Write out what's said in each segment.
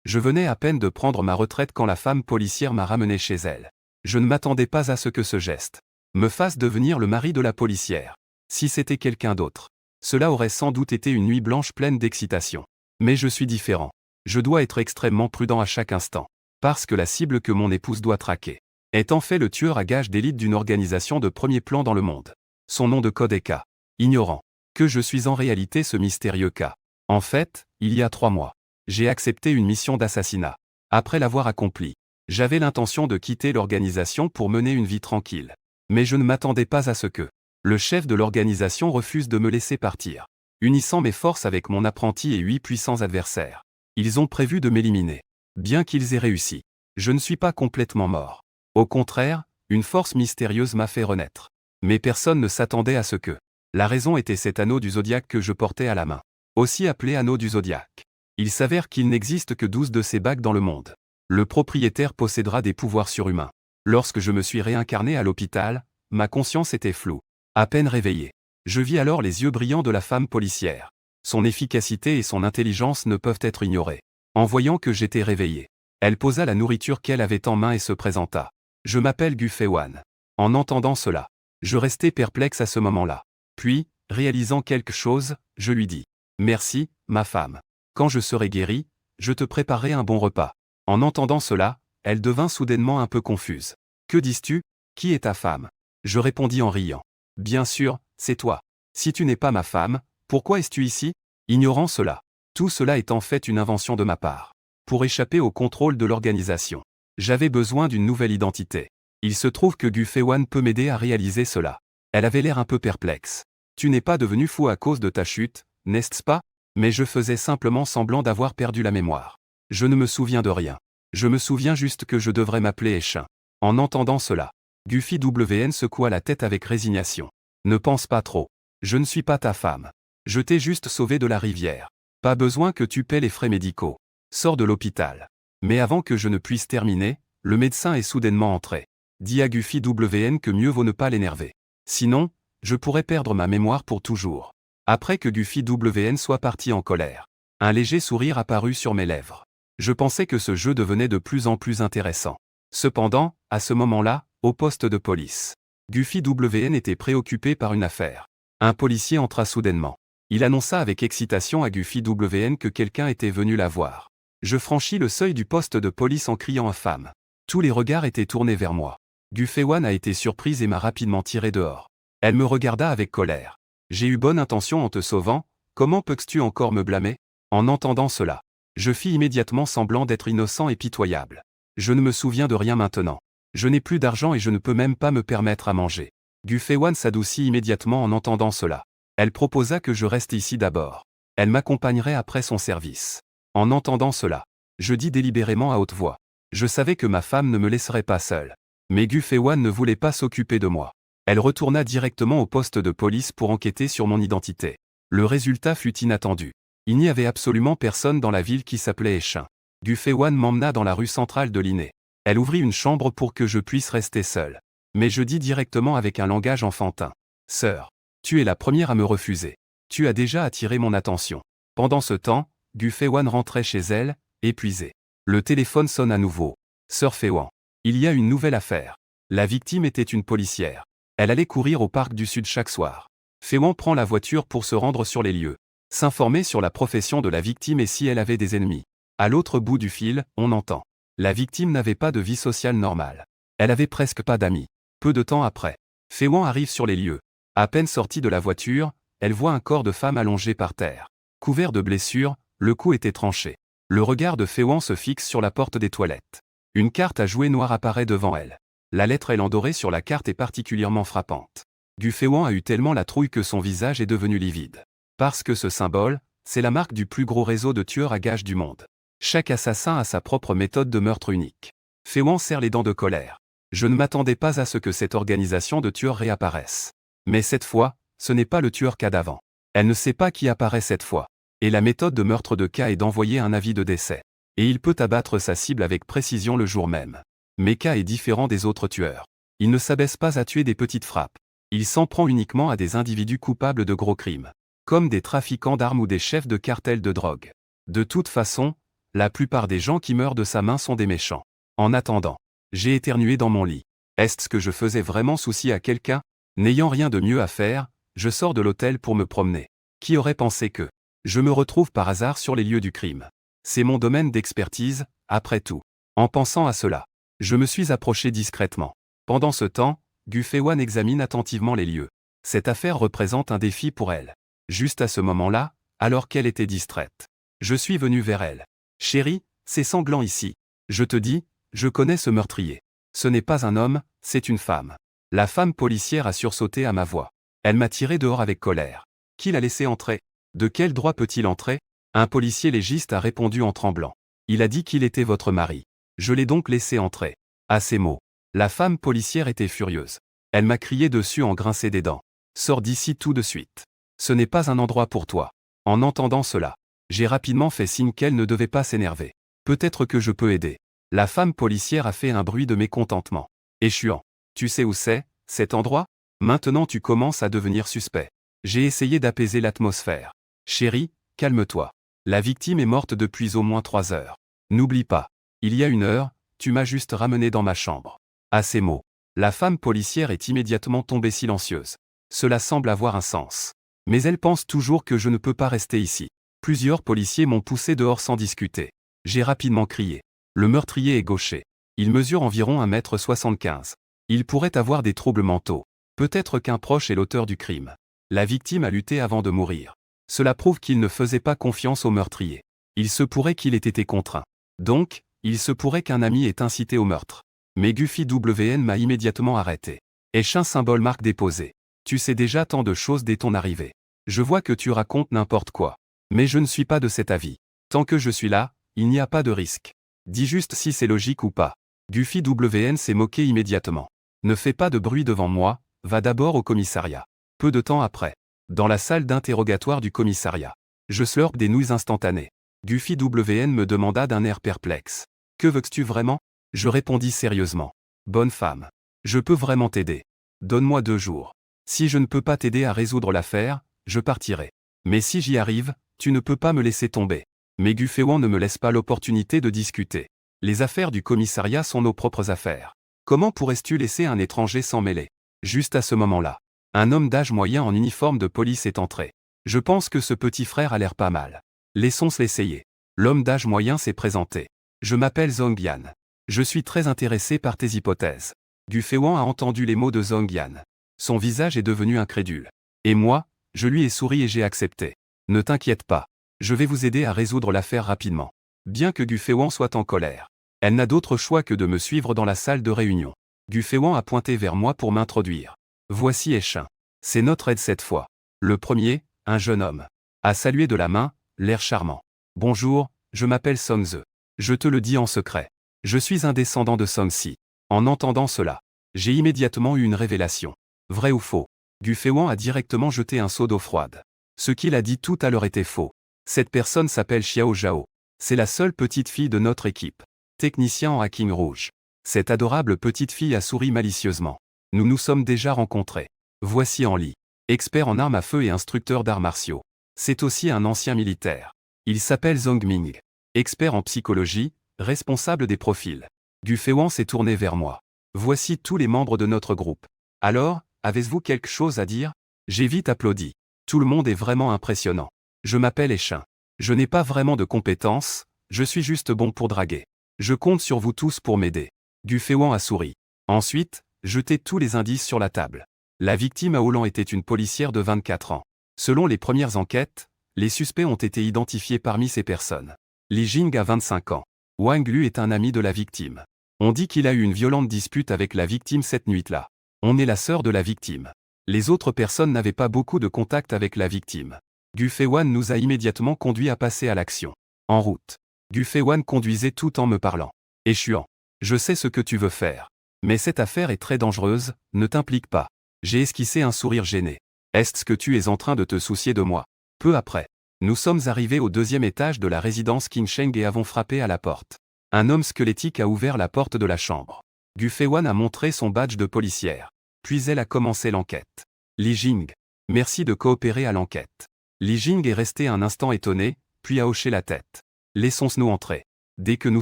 Je venais à peine de prendre ma retraite quand la femme policière m'a ramené chez elle. Je ne m'attendais pas à ce que ce geste me fasse devenir le mari de la policière. Si c'était quelqu'un d'autre, cela aurait sans doute été une nuit blanche pleine d'excitation. Mais je suis différent. Je dois être extrêmement prudent à chaque instant. Parce que la cible que mon épouse doit traquer est en fait le tueur à gages d'élite d'une organisation de premier plan dans le monde. Son nom de code est K. Ignorant que je suis en réalité ce mystérieux K. En fait, il y a 3 mois, j'ai accepté une mission d'assassinat. Après l'avoir accomplie, j'avais l'intention de quitter l'organisation pour mener une vie tranquille. Mais je ne m'attendais pas à ce que le chef de l'organisation refuse de me laisser partir. Unissant mes forces avec mon apprenti et 8 puissants adversaires, ils ont prévu de m'éliminer. Bien qu'ils aient réussi, je ne suis pas complètement mort. Au contraire, une force mystérieuse m'a fait renaître. Mais personne ne s'attendait à ce que la raison était cet anneau du zodiaque que je portais à la main. Aussi appelé anneau du zodiaque. Il s'avère qu'il n'existe que 12 de ces bagues dans le monde. Le propriétaire possédera des pouvoirs surhumains. Lorsque je me suis réincarné à l'hôpital, ma conscience était floue. À peine réveillée, je vis alors les yeux brillants de la femme policière. Son efficacité et son intelligence ne peuvent être ignorées. En voyant que j'étais réveillé, elle posa la nourriture qu'elle avait en main et se présenta. Je m'appelle Gu Feiwan. En entendant cela, je restai perplexe à ce moment-là. Puis, réalisant quelque chose, je lui dis « Merci, ma femme. Quand je serai guéri, je te préparerai un bon repas. » En entendant cela, elle devint soudainement un peu confuse. « Que dis-tu? Qui est ta femme ?» Je répondis en riant. « Bien sûr, c'est toi. Si tu n'es pas ma femme, pourquoi es-tu ici ?» Ignorant cela, tout cela est en fait une invention de ma part. Pour échapper au contrôle de l'organisation, j'avais besoin d'une nouvelle identité. Il se trouve que Gu Feiwan peut m'aider à réaliser cela. Elle avait l'air un peu perplexe. « Tu n'es pas devenu fou à cause de ta chute, n'est-ce pas ?» Mais je faisais simplement semblant d'avoir perdu la mémoire. Je ne me souviens de rien. Je me souviens juste que je devrais m'appeler Échin. En entendant cela, Gu Feiwan secoua la tête avec résignation. « Ne pense pas trop. Je ne suis pas ta femme. Je t'ai juste sauvé de la rivière. Pas besoin que tu paies les frais médicaux. Sors de l'hôpital. » Mais avant que je ne puisse terminer, le médecin est soudainement entré. Dis à Gu Feiwan que mieux vaut ne pas l'énerver. Sinon, je pourrais perdre ma mémoire pour toujours. Après que Gu Feiwan soit parti en colère, un léger sourire apparut sur mes lèvres. Je pensais que ce jeu devenait de plus en plus intéressant. Cependant, à ce moment-là, au poste de police, Gu Feiwan était préoccupé par une affaire. Un policier entra soudainement. Il annonça avec excitation à Gu Feiwan que quelqu'un était venu la voir. Je franchis le seuil du poste de police en criant infâme. Tous les regards étaient tournés vers moi. Gu Feiwan a été surprise et m'a rapidement tiré dehors. Elle me regarda avec colère. « J'ai eu bonne intention en te sauvant, comment peux-tu encore me blâmer ?» En entendant cela, je fis immédiatement semblant d'être innocent et pitoyable. « Je ne me souviens de rien maintenant. Je n'ai plus d'argent et je ne peux même pas me permettre à manger. » Gu Feiwan s'adoucit immédiatement en entendant cela. Elle proposa que je reste ici d'abord. Elle m'accompagnerait après son service. En entendant cela, je dis délibérément à haute voix. Je savais que ma femme ne me laisserait pas seule. Mais Gu Feiwan ne voulait pas s'occuper de moi. Elle retourna directement au poste de police pour enquêter sur mon identité. Le résultat fut inattendu. Il n'y avait absolument personne dans la ville qui s'appelait Échin. Gu Feiwan m'emmena dans la rue centrale de Linné. Elle ouvrit une chambre pour que je puisse rester seul. Mais je dis directement avec un langage enfantin. « Sœur, tu es la première à me refuser. Tu as déjà attiré mon attention. » Pendant ce temps, Gu Feiwan rentrait chez elle, épuisée. Le téléphone sonne à nouveau. « Sœur Feiwan, il y a une nouvelle affaire. La victime était une policière. Elle allait courir au parc du Sud chaque soir. » Feiwan prend la voiture pour se rendre sur les lieux. S'informer sur la profession de la victime et si elle avait des ennemis. À l'autre bout du fil, on entend. La victime n'avait pas de vie sociale normale. Elle avait presque pas d'amis. Peu de temps après, Feiwan arrive sur les lieux. À peine sortie de la voiture, elle voit un corps de femme allongé par terre. Couvert de blessures, le cou était tranché. Le regard de Feiwan se fixe sur la porte des toilettes. Une carte à jouer noire apparaît devant elle. La lettre L endorée sur la carte est particulièrement frappante. Gu Feiwan a eu tellement la trouille que son visage est devenu livide. Parce que ce symbole, c'est la marque du plus gros réseau de tueurs à gages du monde. Chaque assassin a sa propre méthode de meurtre unique. Feiwan serre les dents de colère. Je ne m'attendais pas à ce que cette organisation de tueurs réapparaisse. Mais cette fois, ce n'est pas le tueur K d'avant. Elle ne sait pas qui apparaît cette fois. Et la méthode de meurtre de K est d'envoyer un avis de décès. Et il peut abattre sa cible avec précision le jour même. Mais K est différent des autres tueurs. Il ne s'abaisse pas à tuer des petites frappes. Il s'en prend uniquement à des individus coupables de gros crimes. Comme des trafiquants d'armes ou des chefs de cartels de drogue. De toute façon, La plupart des gens qui meurent de sa main sont des méchants. En attendant, j'ai éternué dans mon lit. Est-ce que je faisais vraiment souci à quelqu'un? N'ayant rien de mieux à faire, je sors de l'hôtel pour me promener. Qui aurait pensé que je me retrouve par hasard sur les lieux du crime? C'est mon domaine d'expertise, après tout. En pensant à cela, je me suis approché discrètement. Pendant ce temps, Gu Feiwan examine attentivement les lieux. Cette affaire représente un défi pour elle. Juste à ce moment-là, alors qu'elle était distraite, je suis venu vers elle. Chérie, c'est sanglant ici. Je te dis, je connais ce meurtrier. Ce n'est pas un homme, c'est une femme. La femme policière a sursauté à ma voix. Elle m'a tiré dehors avec colère. Qui l'a laissé entrer? De quel droit peut-il entrer? Un policier légiste a répondu en tremblant. Il a dit qu'il était votre mari. Je l'ai donc laissé entrer. À ces mots, la femme policière était furieuse. Elle m'a crié dessus en grinçant des dents. Sors d'ici tout de suite. Ce n'est pas un endroit pour toi. En entendant cela, j'ai rapidement fait signe qu'elle ne devait pas s'énerver. Peut-être que je peux aider. La femme policière a fait un bruit de mécontentement. Échuant. Tu sais où c'est, cet endroit? Maintenant tu commences à devenir suspect. J'ai essayé d'apaiser l'atmosphère. Chérie, calme-toi. La victime est morte depuis au moins 3 heures. N'oublie pas. Il y a 1 heure, tu m'as juste ramené dans ma chambre. À ces mots, la femme policière est immédiatement tombée silencieuse. Cela semble avoir un sens. Mais elle pense toujours que je ne peux pas rester ici. Plusieurs policiers m'ont poussé dehors sans discuter. J'ai rapidement crié. Le meurtrier est gaucher. Il mesure environ 1,75 m. Il pourrait avoir des troubles mentaux. Peut-être qu'un proche est l'auteur du crime. La victime a lutté avant de mourir. Cela prouve qu'il ne faisait pas confiance au meurtrier. Il se pourrait qu'il ait été contraint. Donc, il se pourrait qu'un ami ait incité au meurtre. Mais Guffy WN m'a immédiatement arrêté. Est-ce un symbole marque déposé? Tu sais déjà tant de choses dès ton arrivée. Je vois que tu racontes n'importe quoi. Mais je ne suis pas de cet avis. Tant que je suis là, il n'y a pas de risque. Dis juste si c'est logique ou pas. Guffy WN s'est moqué immédiatement. Ne fais pas de bruit devant moi, va d'abord au commissariat. Peu de temps après, dans la salle d'interrogatoire du commissariat, je slurpe des nouilles instantanées. Guffy WN me demanda d'un air perplexe. Que veux-tu vraiment? Je répondis sérieusement. Bonne femme. Je peux vraiment t'aider. Donne-moi 2 jours. Si je ne peux pas t'aider à résoudre l'affaire, je partirai. Mais si j'y arrive, tu ne peux pas me laisser tomber. Mais Gu Feiwan ne me laisse pas l'opportunité de discuter. Les affaires du commissariat sont nos propres affaires. Comment pourrais-tu laisser un étranger s'en mêler? Juste à ce moment-là, un homme d'âge moyen en uniforme de police est entré. Je pense que ce petit frère a l'air pas mal. Laissons-se l'essayer. L'homme d'âge moyen s'est présenté. Je m'appelle Zhong Yan. Je suis très intéressé par tes hypothèses. Gu Feiwan a entendu les mots de Zhong Yan. Son visage est devenu incrédule. Et moi, je lui ai souri et j'ai accepté. Ne t'inquiète pas. Je vais vous aider à résoudre l'affaire rapidement. Bien que Gu Feiwan soit en colère, elle n'a d'autre choix que de me suivre dans la salle de réunion. Gu Feiwan a pointé vers moi pour m'introduire. Voici Eshin. C'est notre aide cette fois. Le premier, un jeune homme, a salué de la main, l'air charmant. Bonjour, je m'appelle Song Ze. Je te le dis en secret. Je suis un descendant de Song Si. En entendant cela, j'ai immédiatement eu une révélation. Vrai ou faux? Gu Feiwan a directement jeté un seau d'eau froide. Ce qu'il a dit tout à l'heure était faux. Cette personne s'appelle Xiao Zhao. C'est la seule petite fille de notre équipe. Technicien en hacking rouge. Cette adorable petite fille a souri malicieusement. Nous nous sommes déjà rencontrés. Voici Anli. Expert en armes à feu et instructeur d'arts martiaux. C'est aussi un ancien militaire. Il s'appelle Zhong Ming. Expert en psychologie, responsable des profils. Gu Feiwan s'est tourné vers moi. Voici tous les membres de notre groupe. Alors, avez-vous quelque chose à dire? J'ai vite applaudi. Tout le monde est vraiment impressionnant. Je m'appelle Eshin. Je n'ai pas vraiment de compétences, je suis juste bon pour draguer. Je compte sur vous tous pour m'aider. Gu Feiwan a souri. Ensuite, jetez tous les indices sur la table. La victime à Hollande était une policière de 24 ans. Selon les premières enquêtes, les suspects ont été identifiés parmi ces personnes. Li Jing a 25 ans. Wang Lu est un ami de la victime. On dit qu'il a eu une violente dispute avec la victime cette nuit-là. On est la sœur de la victime. Les autres personnes n'avaient pas beaucoup de contact avec la victime. Gu Feiwan nous a immédiatement conduits à passer à l'action. En route. Gu Feiwan conduisait tout en me parlant. Échuant. Je sais ce que tu veux faire. Mais cette affaire est très dangereuse, ne t'implique pas. J'ai esquissé un sourire gêné. Est-ce que tu es en train de te soucier de moi? Peu après, nous sommes arrivés au 2e étage de la résidence King Sheng et avons frappé à la porte. Un homme squelettique a ouvert la porte de la chambre. Gu Feiwan a montré son badge de policière. Puis elle a commencé l'enquête. Li Jing. Merci de coopérer à l'enquête. Li Jing est resté un instant étonné, puis a hoché la tête. Laissons-nous entrer. Dès que nous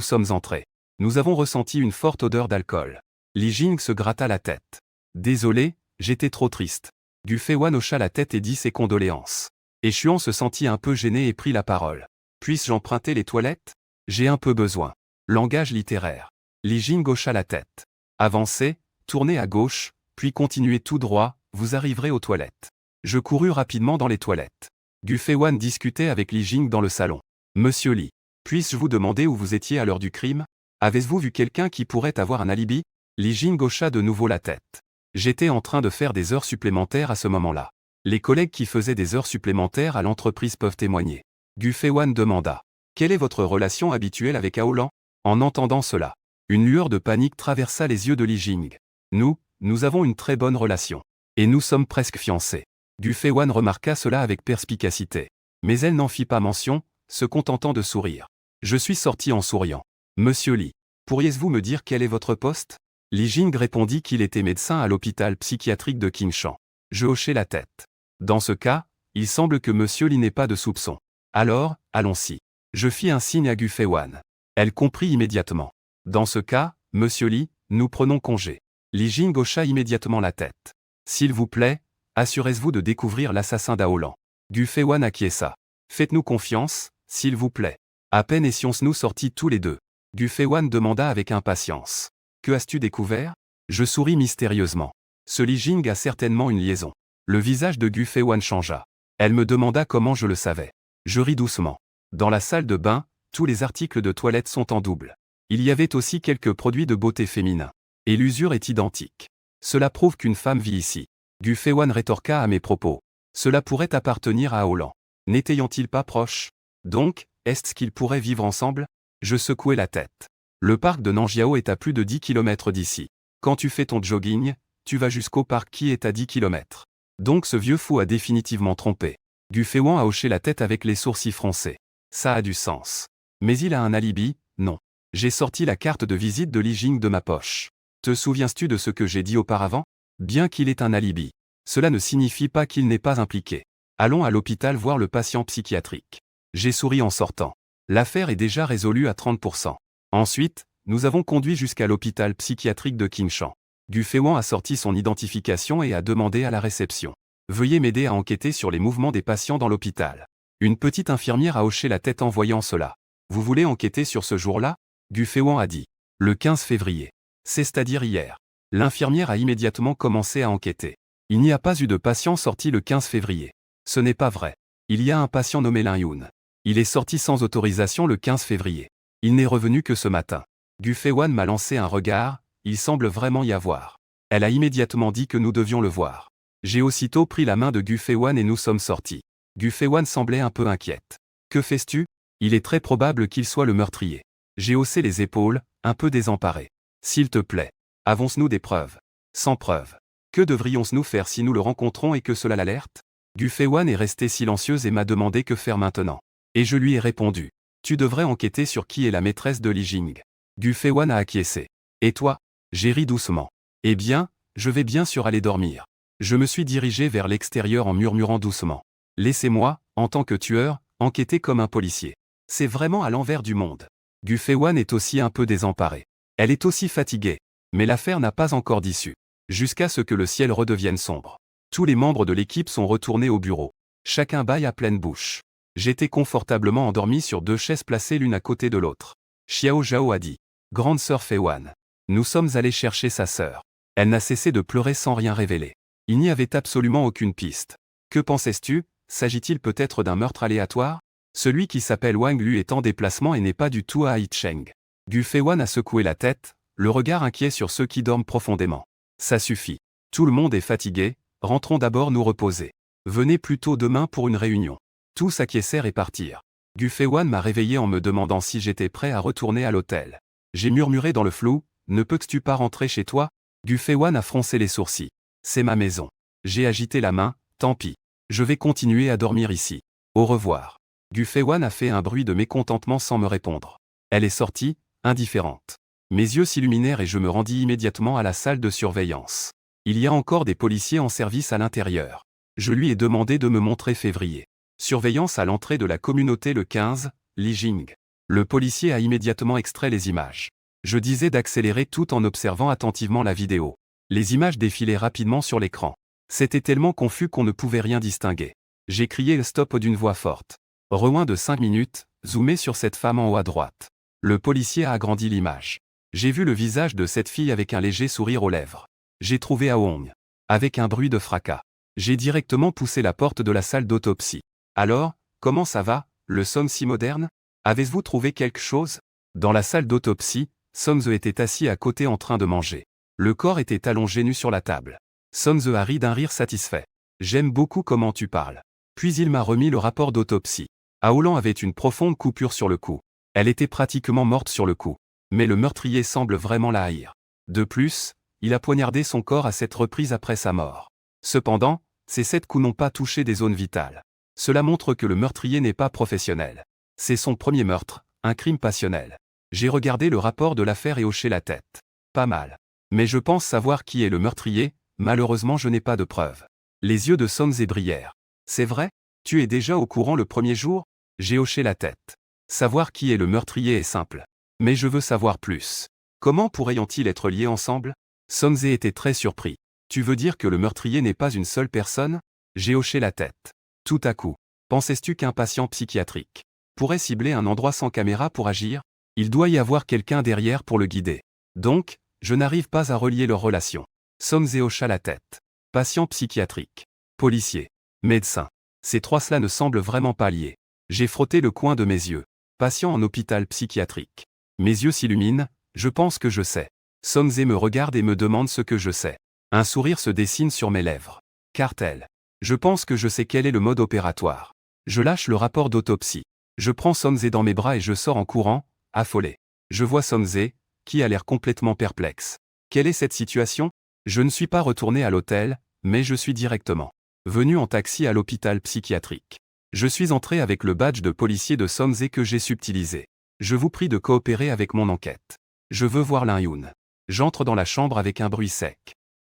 sommes entrés, nous avons ressenti une forte odeur d'alcool. Li Jing se gratta la tête. Désolé, j'étais trop triste. Gu Feiwan hocha la tête et dit ses condoléances. Et Xuan se sentit un peu gêné et prit la parole. Puis-je emprunter les toilettes? J'ai un peu besoin. Langage littéraire. Li Jing hocha la tête. Avancez, tournez à gauche, puis continuez tout droit, vous arriverez aux toilettes. Je courus rapidement dans les toilettes. Gu Feiwan discutait avec Li Jing dans le salon. Monsieur Li, puis-je vous demander où vous étiez à l'heure du crime? Avez-vous vu quelqu'un qui pourrait avoir un alibi? Li Jing hocha de nouveau la tête. J'étais en train de faire des heures supplémentaires à ce moment-là. Les collègues qui faisaient des heures supplémentaires à l'entreprise peuvent témoigner. Gu Feiwan demanda. Quelle est votre relation habituelle avec Aolan? En entendant cela, une lueur de panique traversa les yeux de Li Jing. Nous avons une très bonne relation. Et nous sommes presque fiancés. Gu Feiwan remarqua cela avec perspicacité. Mais elle n'en fit pas mention, se contentant de sourire. Je suis sorti en souriant. Monsieur Li, pourriez-vous me dire quel est votre poste? Li Jing répondit qu'il était médecin à l'hôpital psychiatrique de Qingshan. Je hochai la tête. Dans ce cas, il semble que Monsieur Li n'ait pas de soupçon. Alors, allons-y. Je fis un signe à Gu Feiwan. Elle comprit immédiatement. Dans ce cas, Monsieur Li, nous prenons congé. Li Jing hocha immédiatement la tête. S'il vous plaît, assurez-vous de découvrir l'assassin d'Aolan. Gu Feiwan acquiesça. Faites-nous confiance, s'il vous plaît. À peine étions-nous sortis tous les deux. Gu Feiwan demanda avec impatience. Que as-tu découvert? Je souris mystérieusement. Ce Li Jing a certainement une liaison. Le visage de Gu Feiwan changea. Elle me demanda comment je le savais. Je ris doucement. Dans la salle de bain, tous les articles de toilette sont en double. Il y avait aussi quelques produits de beauté féminin. Et l'usure est identique. Cela prouve qu'une femme vit ici. Gu Feiwan rétorqua à mes propos. Cela pourrait appartenir à Aolan. N'étaient-ils pas proches? Donc, est-ce qu'ils pourraient vivre ensemble? Je secouai la tête. Le parc de Nanjiao est à plus de 10 km d'ici. Quand tu fais ton jogging, tu vas jusqu'au parc qui est à 10 km. Donc ce vieux fou a définitivement trompé. Gu Feiwan a hoché la tête avec les sourcils froncés. Ça a du sens. Mais il a un alibi? Non. J'ai sorti la carte de visite de Li Jing de ma poche. Te souviens-tu de ce que j'ai dit auparavant? Bien qu'il ait un alibi, cela ne signifie pas qu'il n'est pas impliqué. Allons à l'hôpital voir le patient psychiatrique. J'ai souri en sortant. L'affaire est déjà résolue à 30%. Ensuite, nous avons conduit jusqu'à l'hôpital psychiatrique de Qingshan. Gu Feiwan a sorti son identification et a demandé à la réception. Veuillez m'aider à enquêter sur les mouvements des patients dans l'hôpital. Une petite infirmière a hoché la tête en voyant cela. Vous voulez enquêter sur ce jour-là? Gu Feiwan a dit. Le 15 février. C'est-à-dire hier. L'infirmière a immédiatement commencé à enquêter. Il n'y a pas eu de patient sorti le 15 février. Ce n'est pas vrai. Il y a un patient nommé Lin Yun. Il est sorti sans autorisation le 15 février. Il n'est revenu que ce matin. Gu Feiwan m'a lancé un regard, il semble vraiment y avoir. Elle a immédiatement dit que nous devions le voir. J'ai aussitôt pris la main de Gu Feiwan et nous sommes sortis. Gu Feiwan semblait un peu inquiète. Que fais-tu? Il est très probable qu'il soit le meurtrier. J'ai haussé les épaules, un peu désemparé. S'il te plaît, avons-nous des preuves? Sans preuves. Que devrions-nous faire si nous le rencontrons et que cela l'alerte? Gu Feiwan est resté silencieuse et m'a demandé que faire maintenant. Et je lui ai répondu. Tu devrais enquêter sur qui est la maîtresse de Li Jing. Gu Feiwan a acquiescé. Et toi? J'ai ri doucement. Eh bien, je vais bien sûr aller dormir. Je me suis dirigé vers l'extérieur en murmurant doucement. Laissez-moi, en tant que tueur, enquêter comme un policier. C'est vraiment à l'envers du monde. Gu Feiwan est aussi un peu désemparée. Elle est aussi fatiguée. Mais l'affaire n'a pas encore d'issue. Jusqu'à ce que le ciel redevienne sombre. Tous les membres de l'équipe sont retournés au bureau. Chacun bâille à pleine bouche. J'étais confortablement endormi sur 2 chaises placées l'une à côté de l'autre. Xiao Zhao a dit. Grande sœur Feiwan. Nous sommes allés chercher sa sœur. Elle n'a cessé de pleurer sans rien révéler. Il n'y avait absolument aucune piste. Que pensais-tu? S'agit-il peut-être d'un meurtre aléatoire? Celui qui s'appelle Wang Lu est en déplacement et n'est pas du tout à Yicheng. Gu Feiwan a secoué la tête, le regard inquiet sur ceux qui dorment profondément. Ça suffit. Tout le monde est fatigué, rentrons d'abord nous reposer. Venez plutôt demain pour une réunion. Tous acquiescèrent et partirent. Gu Feiwan m'a réveillé en me demandant si j'étais prêt à retourner à l'hôtel. J'ai murmuré dans le flou, ne peux-tu pas rentrer chez toi? Gu Feiwan a froncé les sourcils. C'est ma maison. J'ai agité la main, tant pis. Je vais continuer à dormir ici. Au revoir. Gu Feiwan a fait un bruit de mécontentement sans me répondre. Elle est sortie, indifférente. Mes yeux s'illuminèrent et je me rendis immédiatement à la salle de surveillance. Il y a encore des policiers en service à l'intérieur. Je lui ai demandé de me montrer février. Surveillance à l'entrée de la communauté le 15, Li Jing. Le policier a immédiatement extrait les images. Je disais d'accélérer tout en observant attentivement la vidéo. Les images défilaient rapidement sur l'écran. C'était tellement confus qu'on ne pouvait rien distinguer. J'ai crié stop d'une voix forte. Reloin de 5 minutes, zoomé sur cette femme en haut à droite. Le policier a agrandi l'image. J'ai vu le visage de cette fille avec un léger sourire aux lèvres. J'ai trouvé Aoung. Avec un bruit de fracas. J'ai directement poussé la porte de la salle d'autopsie. Alors, comment ça va, le somme si moderne? Avez-vous trouvé quelque chose? Dans la salle d'autopsie, Somze était assis à côté en train de manger. Le corps était allongé nu sur la table. Somze a ri d'un rire satisfait. J'aime beaucoup comment tu parles. Puis il m'a remis le rapport d'autopsie. Aolang avait une profonde coupure sur le cou. Elle était pratiquement morte sur le coup. Mais le meurtrier semble vraiment la haïr. De plus, il a poignardé son corps à cette reprise après sa mort. Cependant, ces 7 coups n'ont pas touché des zones vitales. Cela montre que le meurtrier n'est pas professionnel. C'est son premier meurtre, un crime passionnel. J'ai regardé le rapport de l'affaire et hoché la tête. Pas mal. Mais je pense savoir qui est le meurtrier, malheureusement je n'ai pas de preuves. Les yeux de Somze brillèrent. C'est vrai? Tu es déjà au courant le premier jour? J'ai hoché la tête. Savoir qui est le meurtrier est simple. Mais je veux savoir plus. Comment pourraient-ils être liés ensemble? Somze était très surpris. Tu veux dire que le meurtrier n'est pas une seule personne? J'ai hoché la tête. Tout à coup. Pensais-tu qu'un patient psychiatrique pourrait cibler un endroit sans caméra pour agir? Il doit y avoir quelqu'un derrière pour le guider. Donc, je n'arrive pas à relier leurs relations. Somze hocha la tête. Patient psychiatrique. Policier. Médecin. Ces trois cela ne semble vraiment pas liés. J'ai frotté le coin de mes yeux. Patient en hôpital psychiatrique. Mes yeux s'illuminent, je pense que je sais. Somze me regarde et me demande ce que je sais. Un sourire se dessine sur mes lèvres. Cartel. Je pense que je sais quel est le mode opératoire. Je lâche le rapport d'autopsie. Je prends Somze dans mes bras et je sors en courant, affolé. Je vois Somze, qui a l'air complètement perplexe. Quelle est cette situation? Je ne suis pas retourné à l'hôtel, mais je suis directement venu en taxi à l'hôpital psychiatrique. Je suis entré avec le badge de policier de Somze que j'ai subtilisé. Je vous prie de coopérer avec mon enquête. Je veux voir Lin-Yun. J'entre dans la chambre avec un bruit sec.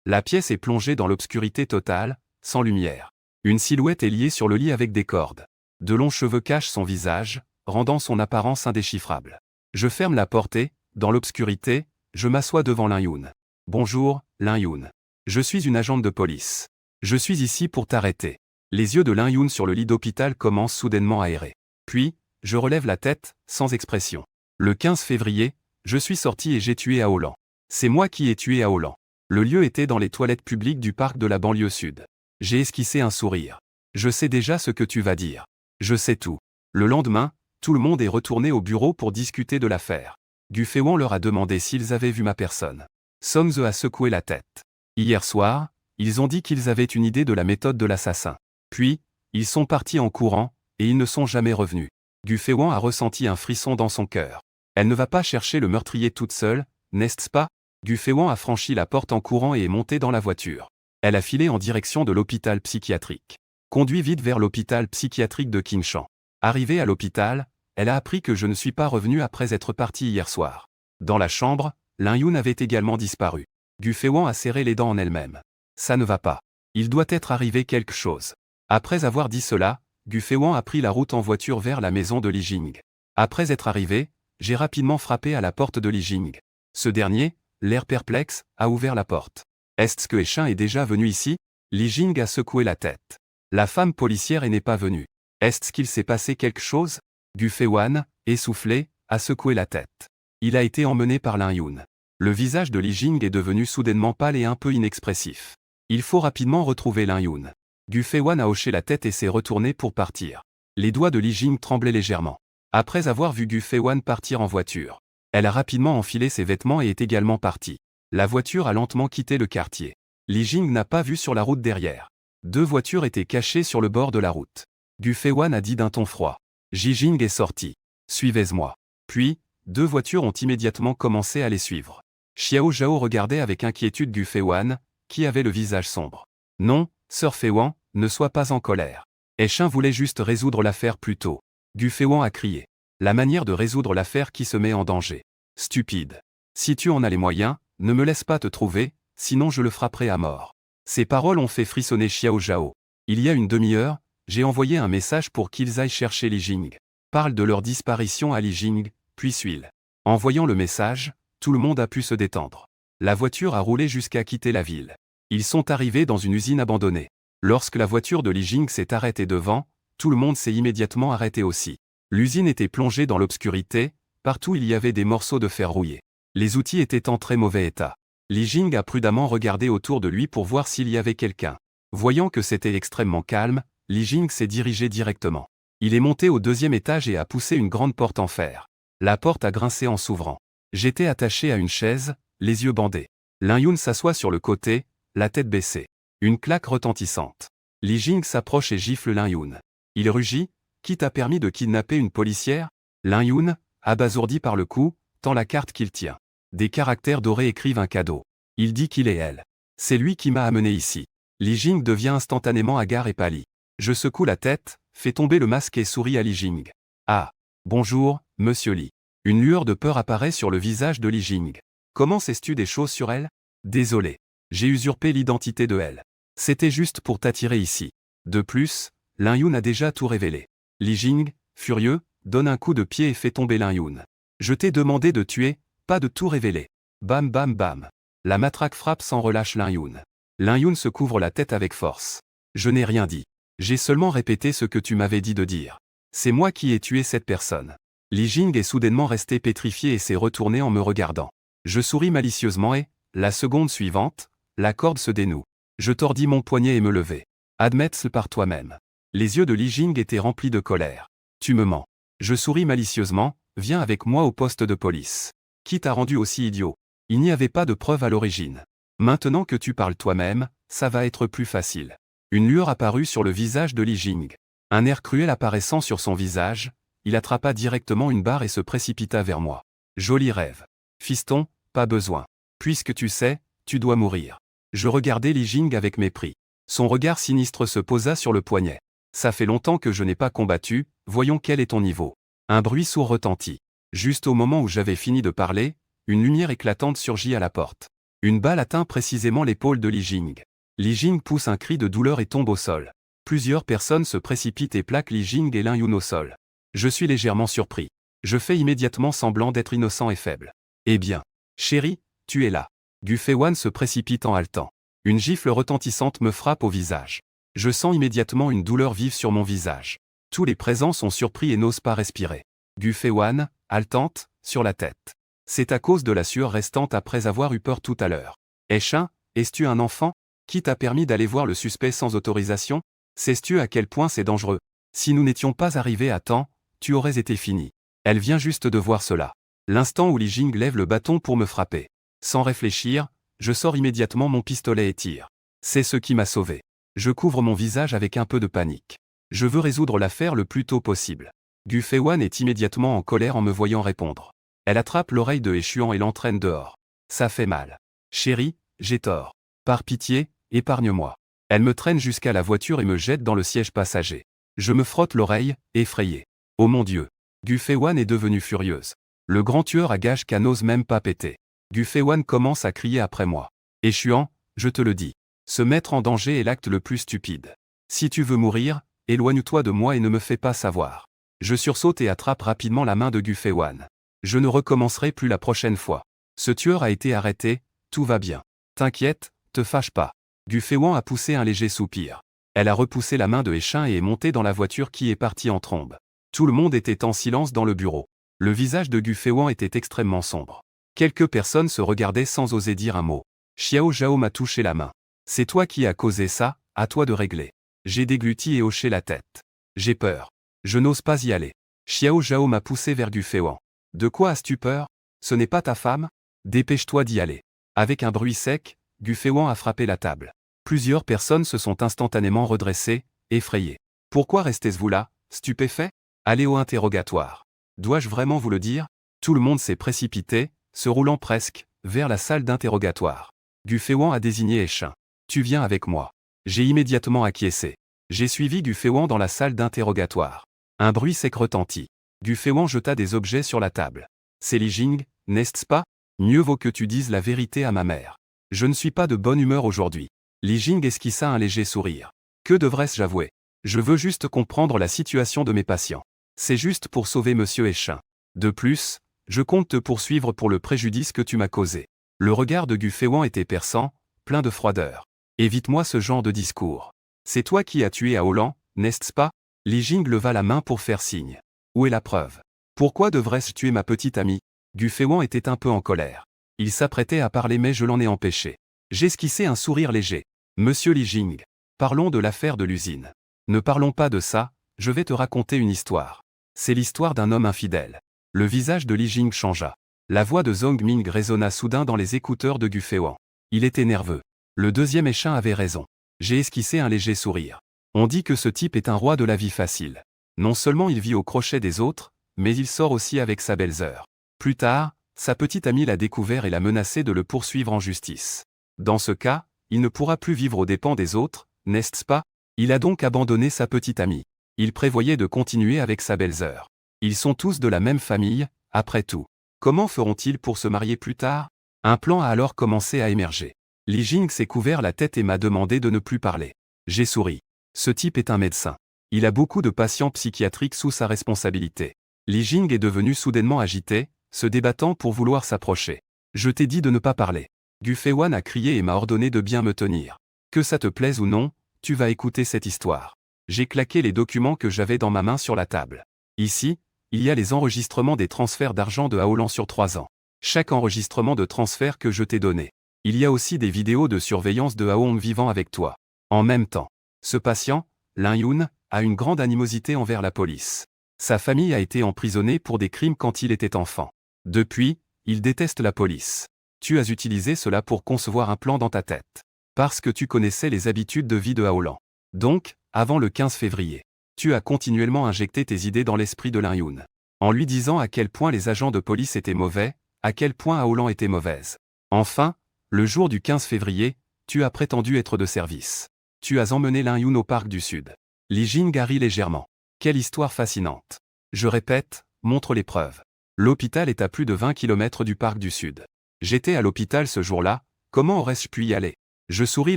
La pièce est plongée dans l'obscurité totale, sans lumière. Une silhouette est liée sur le lit avec des cordes. De longs cheveux cachent son visage, rendant son apparence indéchiffrable. Je ferme la porte et, dans l'obscurité, je m'assois devant Lin-Yun. Bonjour, Lin-Yun. Je suis une agente de police. Je suis ici pour t'arrêter. Les yeux de Lin-Yun sur le lit d'hôpital commencent soudainement à errer. Puis, je relève la tête, sans expression. Le 15 février, je suis sorti et j'ai tué Aolang. C'est moi qui ai tué Aolang. Le lieu était dans les toilettes publiques du parc de la banlieue sud. J'ai esquissé un sourire. Je sais déjà ce que tu vas dire. Je sais tout. Le lendemain, tout le monde est retourné au bureau pour discuter de l'affaire. Gu Feiwan leur a demandé s'ils avaient vu ma personne. Somze a secoué la tête. Hier soir, ils ont dit qu'ils avaient une idée de la méthode de l'assassin. Puis, ils sont partis en courant, et ils ne sont jamais revenus. Gu Feiwan a ressenti un frisson dans son cœur. Elle ne va pas chercher le meurtrier toute seule, n'est-ce pas? Gu Feiwan a franchi la porte en courant et est montée dans la voiture. Elle a filé en direction de l'hôpital psychiatrique. Conduit vite vers l'hôpital psychiatrique de Qingshan. Arrivée à l'hôpital, elle a appris que je ne suis pas revenu après être parti hier soir. Dans la chambre, Lin-Yun avait également disparu. Gu Feiwan a serré les dents en elle-même. Ça ne va pas. Il doit être arrivé quelque chose. Après avoir dit cela, Gu Feiwan a pris la route en voiture vers la maison de Li Jing. Après être arrivé, j'ai rapidement frappé à la porte de Li Jing. Ce dernier, l'air perplexe, a ouvert la porte. Est-ce que Eshin est déjà venu ici? Li Jing a secoué la tête. La femme policière n'est pas venue. Est-ce qu'il s'est passé quelque chose? Gu Feiwan, essoufflé, a secoué la tête. Il a été emmené par Lin-Yun. Le visage de Li Jing est devenu soudainement pâle et un peu inexpressif. Il faut rapidement retrouver Lin-Yun. Gu Feiwan a hoché la tête et s'est retourné pour partir. Les doigts de Li Jing tremblaient légèrement. Après avoir vu Gu Feiwan partir en voiture, elle a rapidement enfilé ses vêtements et est également partie. La voiture a lentement quitté le quartier. Li Jing n'a pas vu sur la route derrière. 2 voitures étaient cachées sur le bord de la route. Gu Feiwan a dit d'un ton froid. Ji Jing est sorti. Suivez-moi. Puis, 2 voitures ont immédiatement commencé à les suivre. Xiao Zhao regardait avec inquiétude Gu Feiwan, qui avait le visage sombre. Non, sœur Feiwan, ne sois pas en colère. Eshin voulait juste résoudre l'affaire plus tôt. Gu Feiwan a crié. La manière de résoudre l'affaire qui se met en danger. Stupide. Si tu en as les moyens, ne me laisse pas te trouver, sinon je le frapperai à mort. Ces paroles ont fait frissonner Xiao Zhao. Il y a une demi-heure, j'ai envoyé un message pour qu'ils aillent chercher Li Jing. Parle de leur disparition à Li Jing, puis suis-le. En voyant le message, tout le monde a pu se détendre. La voiture a roulé jusqu'à quitter la ville. Ils sont arrivés dans une usine abandonnée. Lorsque la voiture de Li Jing s'est arrêtée devant, tout le monde s'est immédiatement arrêté aussi. L'usine était plongée dans l'obscurité, partout il y avait des morceaux de fer rouillés. Les outils étaient en très mauvais état. Li Jing a prudemment regardé autour de lui pour voir s'il y avait quelqu'un. Voyant que c'était extrêmement calme, Li Jing s'est dirigé directement. Il est monté au 2e étage et a poussé une grande porte en fer. La porte a grincé en s'ouvrant. J'étais attaché à une chaise, les yeux bandés. Lin Yun s'assoit sur le côté, la tête baissée. Une claque retentissante. Li Jing s'approche et gifle Lin Yun. Il rugit, « Qui t'a permis de kidnapper une policière ?» Lin Yun, abasourdi par le coup, tend la carte qu'il tient. Des caractères dorés écrivent un cadeau. Il dit qu'il est elle. C'est lui qui m'a amené ici. Li Jing devient instantanément hagard et pâlit. Je secoue la tête, fais tomber le masque et souris à Li Jing. Ah. Bonjour, monsieur Li. Une lueur de peur apparaît sur le visage de Li Jing. Comment sais-tu des choses sur elle? Désolé. J'ai usurpé l'identité de elle. C'était juste pour t'attirer ici. De plus, Lin Yun a déjà tout révélé. Li Jing, furieux, donne un coup de pied et fait tomber Lin Yun. Je t'ai demandé de tuer, pas de tout révéler. Bam bam bam. La matraque frappe sans relâche Lin Yun. Lin Yun se couvre la tête avec force. Je n'ai rien dit. J'ai seulement répété ce que tu m'avais dit de dire. C'est moi qui ai tué cette personne. Li Jing est soudainement resté pétrifié et s'est retourné en me regardant. Je souris malicieusement et, la seconde suivante, la corde se dénoue. Je tordis mon poignet et me levai. Admets-le par toi-même. Les yeux de Li Jing étaient remplis de colère. Tu me mens. Je souris malicieusement, viens avec moi au poste de police. Qui t'a rendu aussi idiot? Il n'y avait pas de preuve à l'origine. Maintenant que tu parles toi-même, ça va être plus facile. Une lueur apparut sur le visage de Li Jing. Un air cruel apparaissant sur son visage, il attrapa directement une barre et se précipita vers moi. Joli rêve. Fiston, pas besoin. Puisque tu sais, tu dois mourir. Je regardai Li Jing avec mépris. Son regard sinistre se posa sur le poignet. Ça fait longtemps que je n'ai pas combattu, voyons quel est ton niveau. Un bruit sourd retentit. Juste au moment où j'avais fini de parler, une lumière éclatante surgit à la porte. Une balle atteint précisément l'épaule de Li Jing. Li Jing pousse un cri de douleur et tombe au sol. Plusieurs personnes se précipitent et plaquent Li Jing et Lin Yun au sol. Je suis légèrement surpris. Je fais immédiatement semblant d'être innocent et faible. Eh bien, chérie, tu es là. Gu Feiwan se précipite en haletant. Une gifle retentissante me frappe au visage. Je sens immédiatement une douleur vive sur mon visage. Tous les présents sont surpris et n'osent pas respirer. Gu Feiwan, haletante, sur la tête. C'est à cause de la sueur restante après avoir eu peur tout à l'heure. Eshin, es-tu un enfant? Qui t'a permis d'aller voir le suspect sans autorisation? Sais-tu à quel point c'est dangereux? Si nous n'étions pas arrivés à temps, tu aurais été fini. Elle vient juste de voir cela. L'instant où Li Jing lève le bâton pour me frapper. Sans réfléchir, je sors immédiatement mon pistolet et tire. C'est ce qui m'a sauvé. Je couvre mon visage avec un peu de panique. Je veux résoudre l'affaire le plus tôt possible. Gu Feiwan est immédiatement en colère en me voyant répondre. Elle attrape l'oreille de Échuan et l'entraîne dehors. Ça fait mal. Chérie, j'ai tort. Par pitié, épargne-moi. Elle me traîne jusqu'à la voiture et me jette dans le siège passager. Je me frotte l'oreille, effrayé. Oh mon Dieu. Gu Feiwan est devenue furieuse. Le grand tueur à gages qu'elle n'ose même pas péter. Gu Feiwan commence à crier après moi. Échuan, je te le dis. Se mettre en danger est l'acte le plus stupide. Si tu veux mourir, éloigne-toi de moi et ne me fais pas savoir. Je sursaute et attrape rapidement la main de Gu Feiwan. Je ne recommencerai plus la prochaine fois. Ce tueur a été arrêté, tout va bien. T'inquiète, te fâche pas. Gu Feiwan a poussé un léger soupir. Elle a repoussé la main de Eshin et est montée dans la voiture qui est partie en trombe. Tout le monde était en silence dans le bureau. Le visage de Gu Feiwan était extrêmement sombre. Quelques personnes se regardaient sans oser dire un mot. Xiao Zhao m'a touché la main. C'est toi qui as causé ça, à toi de régler. J'ai dégluti et hoché la tête. J'ai peur. Je n'ose pas y aller. Xiao Zhao m'a poussé vers Gu Feiwan. De quoi as-tu peur? Ce n'est pas ta femme? Dépêche-toi d'y aller. Avec un bruit sec, Gu Feiwan a frappé la table. Plusieurs personnes se sont instantanément redressées, effrayées. Pourquoi restez-vous là, stupéfait? Allez au interrogatoire. Dois-je vraiment vous le dire? Tout le monde s'est précipité, se roulant presque, vers la salle d'interrogatoire. Gu Feiwan a désigné Eshin. Tu viens avec moi. J'ai immédiatement acquiescé. J'ai suivi Gu Feiwan dans la salle d'interrogatoire. Un bruit sec retentit. Gu Feiwan jeta des objets sur la table. C'est Li Jing, n'est-ce pas? Mieux vaut que tu dises la vérité à ma mère. Je ne suis pas de bonne humeur aujourd'hui. Li Jing esquissa un léger sourire. Que devrais-je avouer? Je veux juste comprendre la situation de mes patients. C'est juste pour sauver Monsieur Eshin. De plus, Je compte te poursuivre pour le préjudice que tu m'as causé. Le regard de Gu Feiwan était perçant, plein de froideur. Évite-moi ce genre de discours. C'est toi qui as tué Aolan, n'est-ce pas? Li Jing leva la main pour faire signe. Où est la preuve? Pourquoi devrais-je tuer ma petite amie? Gu Feiwan était un peu en colère. Il s'apprêtait à parler mais je l'en ai empêché. J'esquissai un sourire léger. Monsieur Li Jing, parlons de l'affaire de l'usine. Ne parlons pas de ça, je vais te raconter une histoire. C'est l'histoire d'un homme infidèle. Le visage de Li Jing changea. La voix de Zhong Ming résonna soudain dans les écouteurs de Gu Feiwan. Il était nerveux. Le deuxième échin avait raison. J'ai esquissé un léger sourire. On dit que ce type est un roi de la vie facile. Non seulement il vit au crochet des autres, mais il sort aussi avec sa belle-sœur. Plus tard, sa petite amie l'a découvert et l'a menacé de le poursuivre en justice. Dans ce cas, il ne pourra plus vivre aux dépens des autres, n'est-ce pas? Il a donc abandonné sa petite amie. Il prévoyait de continuer avec sa belle-sœur. Ils sont tous de la même famille, après tout. Comment feront-ils pour se marier plus tard? Un plan a alors commencé à émerger. Li Jing s'est couvert la tête et m'a demandé de ne plus parler. J'ai souri. Ce type est un médecin. Il a beaucoup de patients psychiatriques sous sa responsabilité. Li Jing est devenu soudainement agité, se débattant pour vouloir s'approcher. Je t'ai dit de ne pas parler. Gu Feiwan a crié et m'a ordonné de bien me tenir. Que ça te plaise ou non, tu vas écouter cette histoire. J'ai claqué les documents que j'avais dans ma main sur la table. Ici, il y a les enregistrements des transferts d'argent de Aolan sur 3 ans. Chaque enregistrement de transfert que je t'ai donné. Il y a aussi des vidéos de surveillance de Aolan vivant avec toi. En même temps, ce patient, Lin Yun, a une grande animosité envers la police. Sa famille a été emprisonnée pour des crimes quand il était enfant. Depuis, il déteste la police. Tu as utilisé cela pour concevoir un plan dans ta tête. Parce que tu connaissais les habitudes de vie de Aolan. Donc, avant le 15 février, tu as continuellement injecté tes idées dans l'esprit de Lin Yun. En lui disant à quel point les agents de police étaient mauvais, à quel point Aolan était mauvaise. Enfin, le jour du 15 février, tu as prétendu être de service. Tu as emmené Lin Yun au parc du Sud. Li Jing rit légèrement. Quelle histoire fascinante. Je répète, montre les preuves. L'hôpital est à plus de 20 km du parc du Sud. J'étais à l'hôpital ce jour-là, comment aurais-je pu y aller? Je souris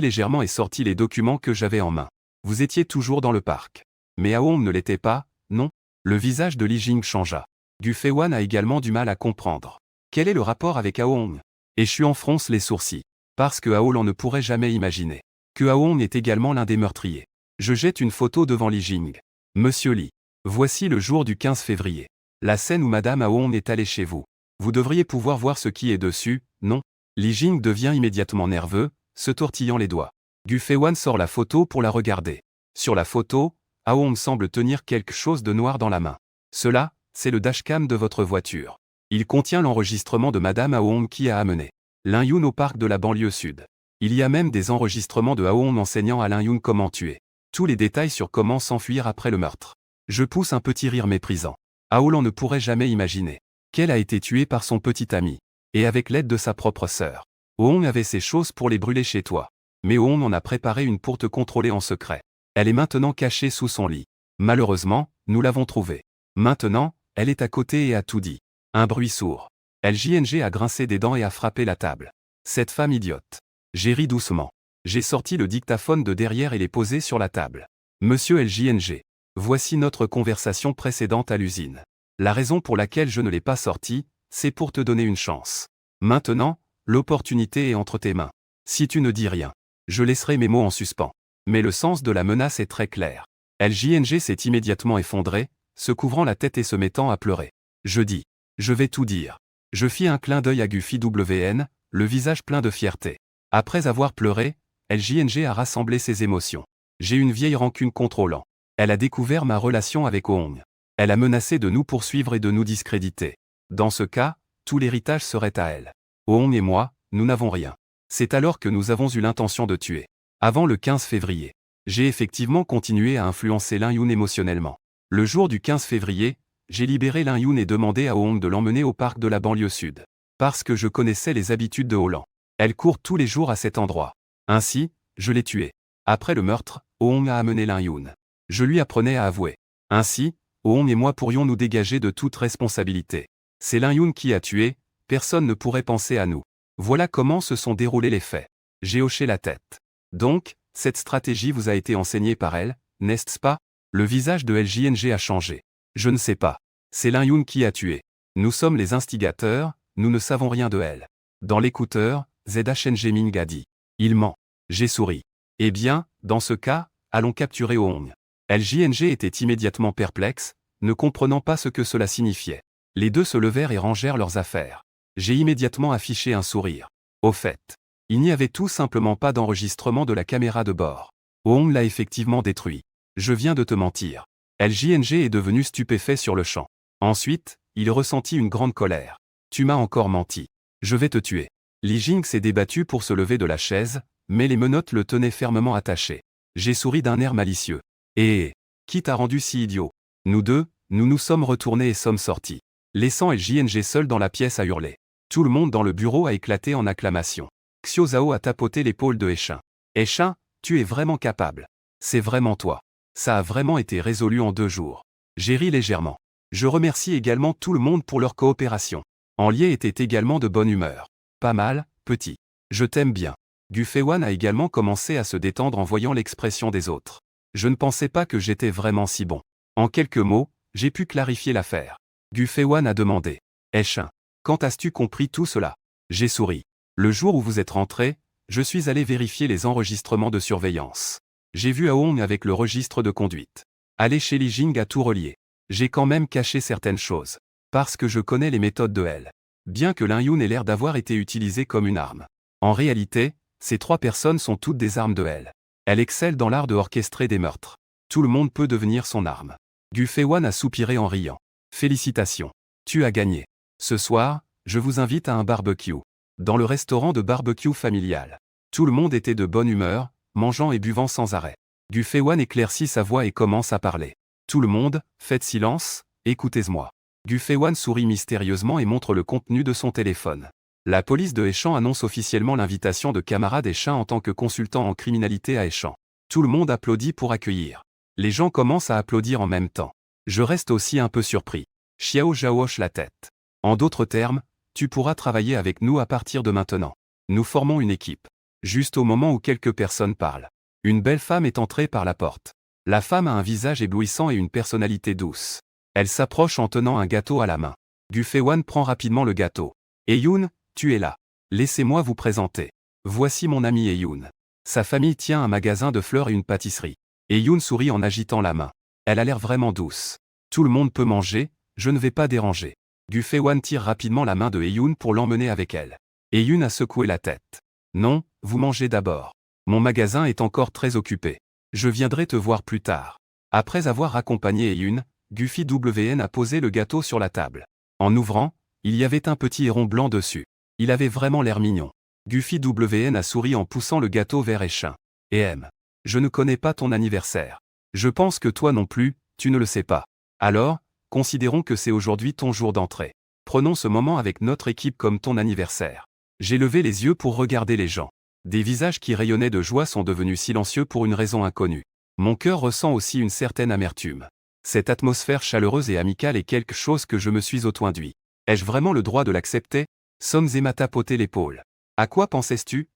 légèrement et sortis les documents que j'avais en main. Vous étiez toujours dans le parc. Mais Aolan ne l'était pas, non? Le visage de Li Jing changea. Gu Feiwan a également du mal à comprendre. Quel est le rapport avec Aolan? Et Xuan fronce les sourcils. Parce que Aolan ne pourrait jamais imaginer que Aolan est également l'un des meurtriers. Je jette une photo devant Li Jing. Monsieur Li, voici le jour du 15 février. La scène où Madame Aolan est allée chez vous. Vous devriez pouvoir voir ce qui est dessus, non? Li Jing devient immédiatement nerveux, se tortillant les doigts. Gu Feiwan sort la photo pour la regarder. Sur la photo, Aolan semble tenir quelque chose de noir dans la main. Cela, c'est le dashcam de votre voiture. Il contient l'enregistrement de Madame Aolan qui a amené Lin Yun au parc de la banlieue sud. Il y a même des enregistrements de Aolan enseignant à Lin Yun comment tuer. Tous les détails sur comment s'enfuir après le meurtre. Je pousse un petit rire méprisant. Aolan ne pourrait jamais imaginer qu'elle a été tuée par son petit ami, et avec l'aide de sa propre sœur. Aolan avait ces choses pour les brûler chez toi. Mais Aolan en a préparé une pour te contrôler en secret. Elle est maintenant cachée sous son lit. Malheureusement, nous l'avons trouvée. Maintenant, elle est à côté et a tout dit. Un bruit sourd. LJNG a grincé des dents et a frappé la table. Cette femme idiote. J'ai ri doucement. J'ai sorti le dictaphone de derrière et l'ai posé sur la table. Monsieur LJNG. Voici notre conversation précédente à l'usine. La raison pour laquelle je ne l'ai pas sorti, c'est pour te donner une chance. Maintenant, l'opportunité est entre tes mains. Si tu ne dis rien, je laisserai mes mots en suspens. Mais le sens de la menace est très clair. LJNG s'est immédiatement effondré, se couvrant la tête et se mettant à pleurer. Je dis. Je vais tout dire. Je fis un clin d'œil à Guffy WN, le visage plein de fierté. Après avoir pleuré, LJNG a rassemblé ses émotions. J'ai une vieille rancune contrôlant. Elle a découvert ma relation avec Aolan. Elle a menacé de nous poursuivre et de nous discréditer. Dans ce cas, tout l'héritage serait à elle. Aolan et moi, nous n'avons rien. C'est alors que nous avons eu l'intention de tuer. Avant le 15 février. J'ai effectivement continué à influencer Lin Yun émotionnellement. Le jour du 15 février, j'ai libéré Lin Yun et demandé à Aolan de l'emmener au parc de la banlieue sud. Parce que je connaissais les habitudes de Aolan. Elle court tous les jours à cet endroit. Ainsi, je l'ai tuée. Après le meurtre, Aolan a amené Lin Yun. Je lui apprenais à avouer. Ainsi, Aolan et moi pourrions nous dégager de toute responsabilité. C'est Lin Yun qui a tué, personne ne pourrait penser à nous. Voilà comment se sont déroulés les faits. J'ai hoché la tête. Donc, cette stratégie vous a été enseignée par elle, n'est-ce pas? Le visage de LJNG a changé. Je ne sais pas. C'est Lin Yun qui a tué. Nous sommes les instigateurs, nous ne savons rien de elle. Dans l'écouteur, ZHNG Ming a dit. Il ment. J'ai souri. Eh bien, dans ce cas, allons capturer Oong. LJNG était immédiatement perplexe, ne comprenant pas ce que cela signifiait. Les deux se levèrent et rangèrent leurs affaires. J'ai immédiatement affiché un sourire. Au fait, il n'y avait tout simplement pas d'enregistrement de la caméra de bord. Oong l'a effectivement détruit. Je viens de te mentir. LJNG est devenu stupéfait sur le champ. Ensuite, il ressentit une grande colère. Tu m'as encore menti. Je vais te tuer. Li Jing s'est débattu pour se lever de la chaise, mais les menottes le tenaient fermement attaché. J'ai souri d'un air malicieux. Et qui t'a rendu si idiot? Nous deux, nous nous sommes retournés et sommes sortis, laissant LJNG seul dans la pièce à hurler. Tout le monde dans le bureau a éclaté en acclamations. Xiao Zhao a tapoté l'épaule de Eshin. Eshin, tu es vraiment capable. C'est vraiment toi. Ça a vraiment été résolu en 2 jours. J'ai ri légèrement. Je remercie également tout le monde pour leur coopération. Enlié était également de bonne humeur. Pas mal, petit. Je t'aime bien. Gu Feiwan a également commencé à se détendre en voyant l'expression des autres. Je ne pensais pas que j'étais vraiment si bon. En quelques mots, j'ai pu clarifier l'affaire. Gu Feiwan a demandé. Eshin, quand as-tu compris tout cela? J'ai souri. Le jour où vous êtes rentré, je suis allé vérifier les enregistrements de surveillance. J'ai vu Aong avec le registre de conduite. Aller chez Li Jing a tout relié. J'ai quand même caché certaines choses. Parce que je connais les méthodes de elle. Bien que Lin Yun ait l'air d'avoir été utilisé comme une arme. En réalité, ces 3 personnes sont toutes des armes de elle. Elle excelle dans l'art de orchestrer des meurtres. Tout le monde peut devenir son arme. Gu Feiwan a soupiré en riant. Félicitations. Tu as gagné. Ce soir, je vous invite à un barbecue. Dans le restaurant de barbecue familial. Tout le monde était de bonne humeur, mangeant et buvant sans arrêt. Gu Feiwan éclaircit sa voix et commence à parler. Tout le monde, faites silence, écoutez-moi. Gu Feiwan sourit mystérieusement et montre le contenu de son téléphone. La police de Eshan annonce officiellement l'invitation de camarade Eshin en tant que consultant en criminalité à Eshan. Tout le monde applaudit pour accueillir. Les gens commencent à applaudir en même temps. Je reste aussi un peu surpris. Xiao Zhao hoche la tête. En d'autres termes, tu pourras travailler avec nous à partir de maintenant. Nous formons une équipe. Juste au moment où quelques personnes parlent. Une belle femme est entrée par la porte. La femme a un visage éblouissant et une personnalité douce. Elle s'approche en tenant un gâteau à la main. Gu Feiwan prend rapidement le gâteau. Yoon, tu es là. Laissez-moi vous présenter. Voici mon ami Yoon. Sa famille tient un magasin de fleurs et une pâtisserie. Yoon sourit en agitant la main. Elle a l'air vraiment douce. Tout le monde peut manger, je ne vais pas déranger. Gu Feiwan tire rapidement la main de Yoon pour l'emmener avec elle. Yoon a secoué la tête. Non, vous mangez d'abord. Mon magasin est encore très occupé. Je viendrai te voir plus tard. Après avoir accompagné Yoon, Guffy WN a posé le gâteau sur la table. En ouvrant, il y avait un petit héron blanc dessus. Il avait vraiment l'air mignon. Guffy WN a souri en poussant le gâteau vers Eshin. Je ne connais pas ton anniversaire. Je pense que toi non plus, tu ne le sais pas. Alors, considérons que c'est aujourd'hui ton jour d'entrée. Prenons ce moment avec notre équipe comme ton anniversaire. J'ai levé les yeux pour regarder les gens. Des visages qui rayonnaient de joie sont devenus silencieux pour une raison inconnue. Mon cœur ressent aussi une certaine amertume. Cette atmosphère chaleureuse et amicale est quelque chose que je me suis auto-induit. Ai-je vraiment le droit de l'accepter? Somzé m'a tapoté l'épaule. À quoi pensais-tu?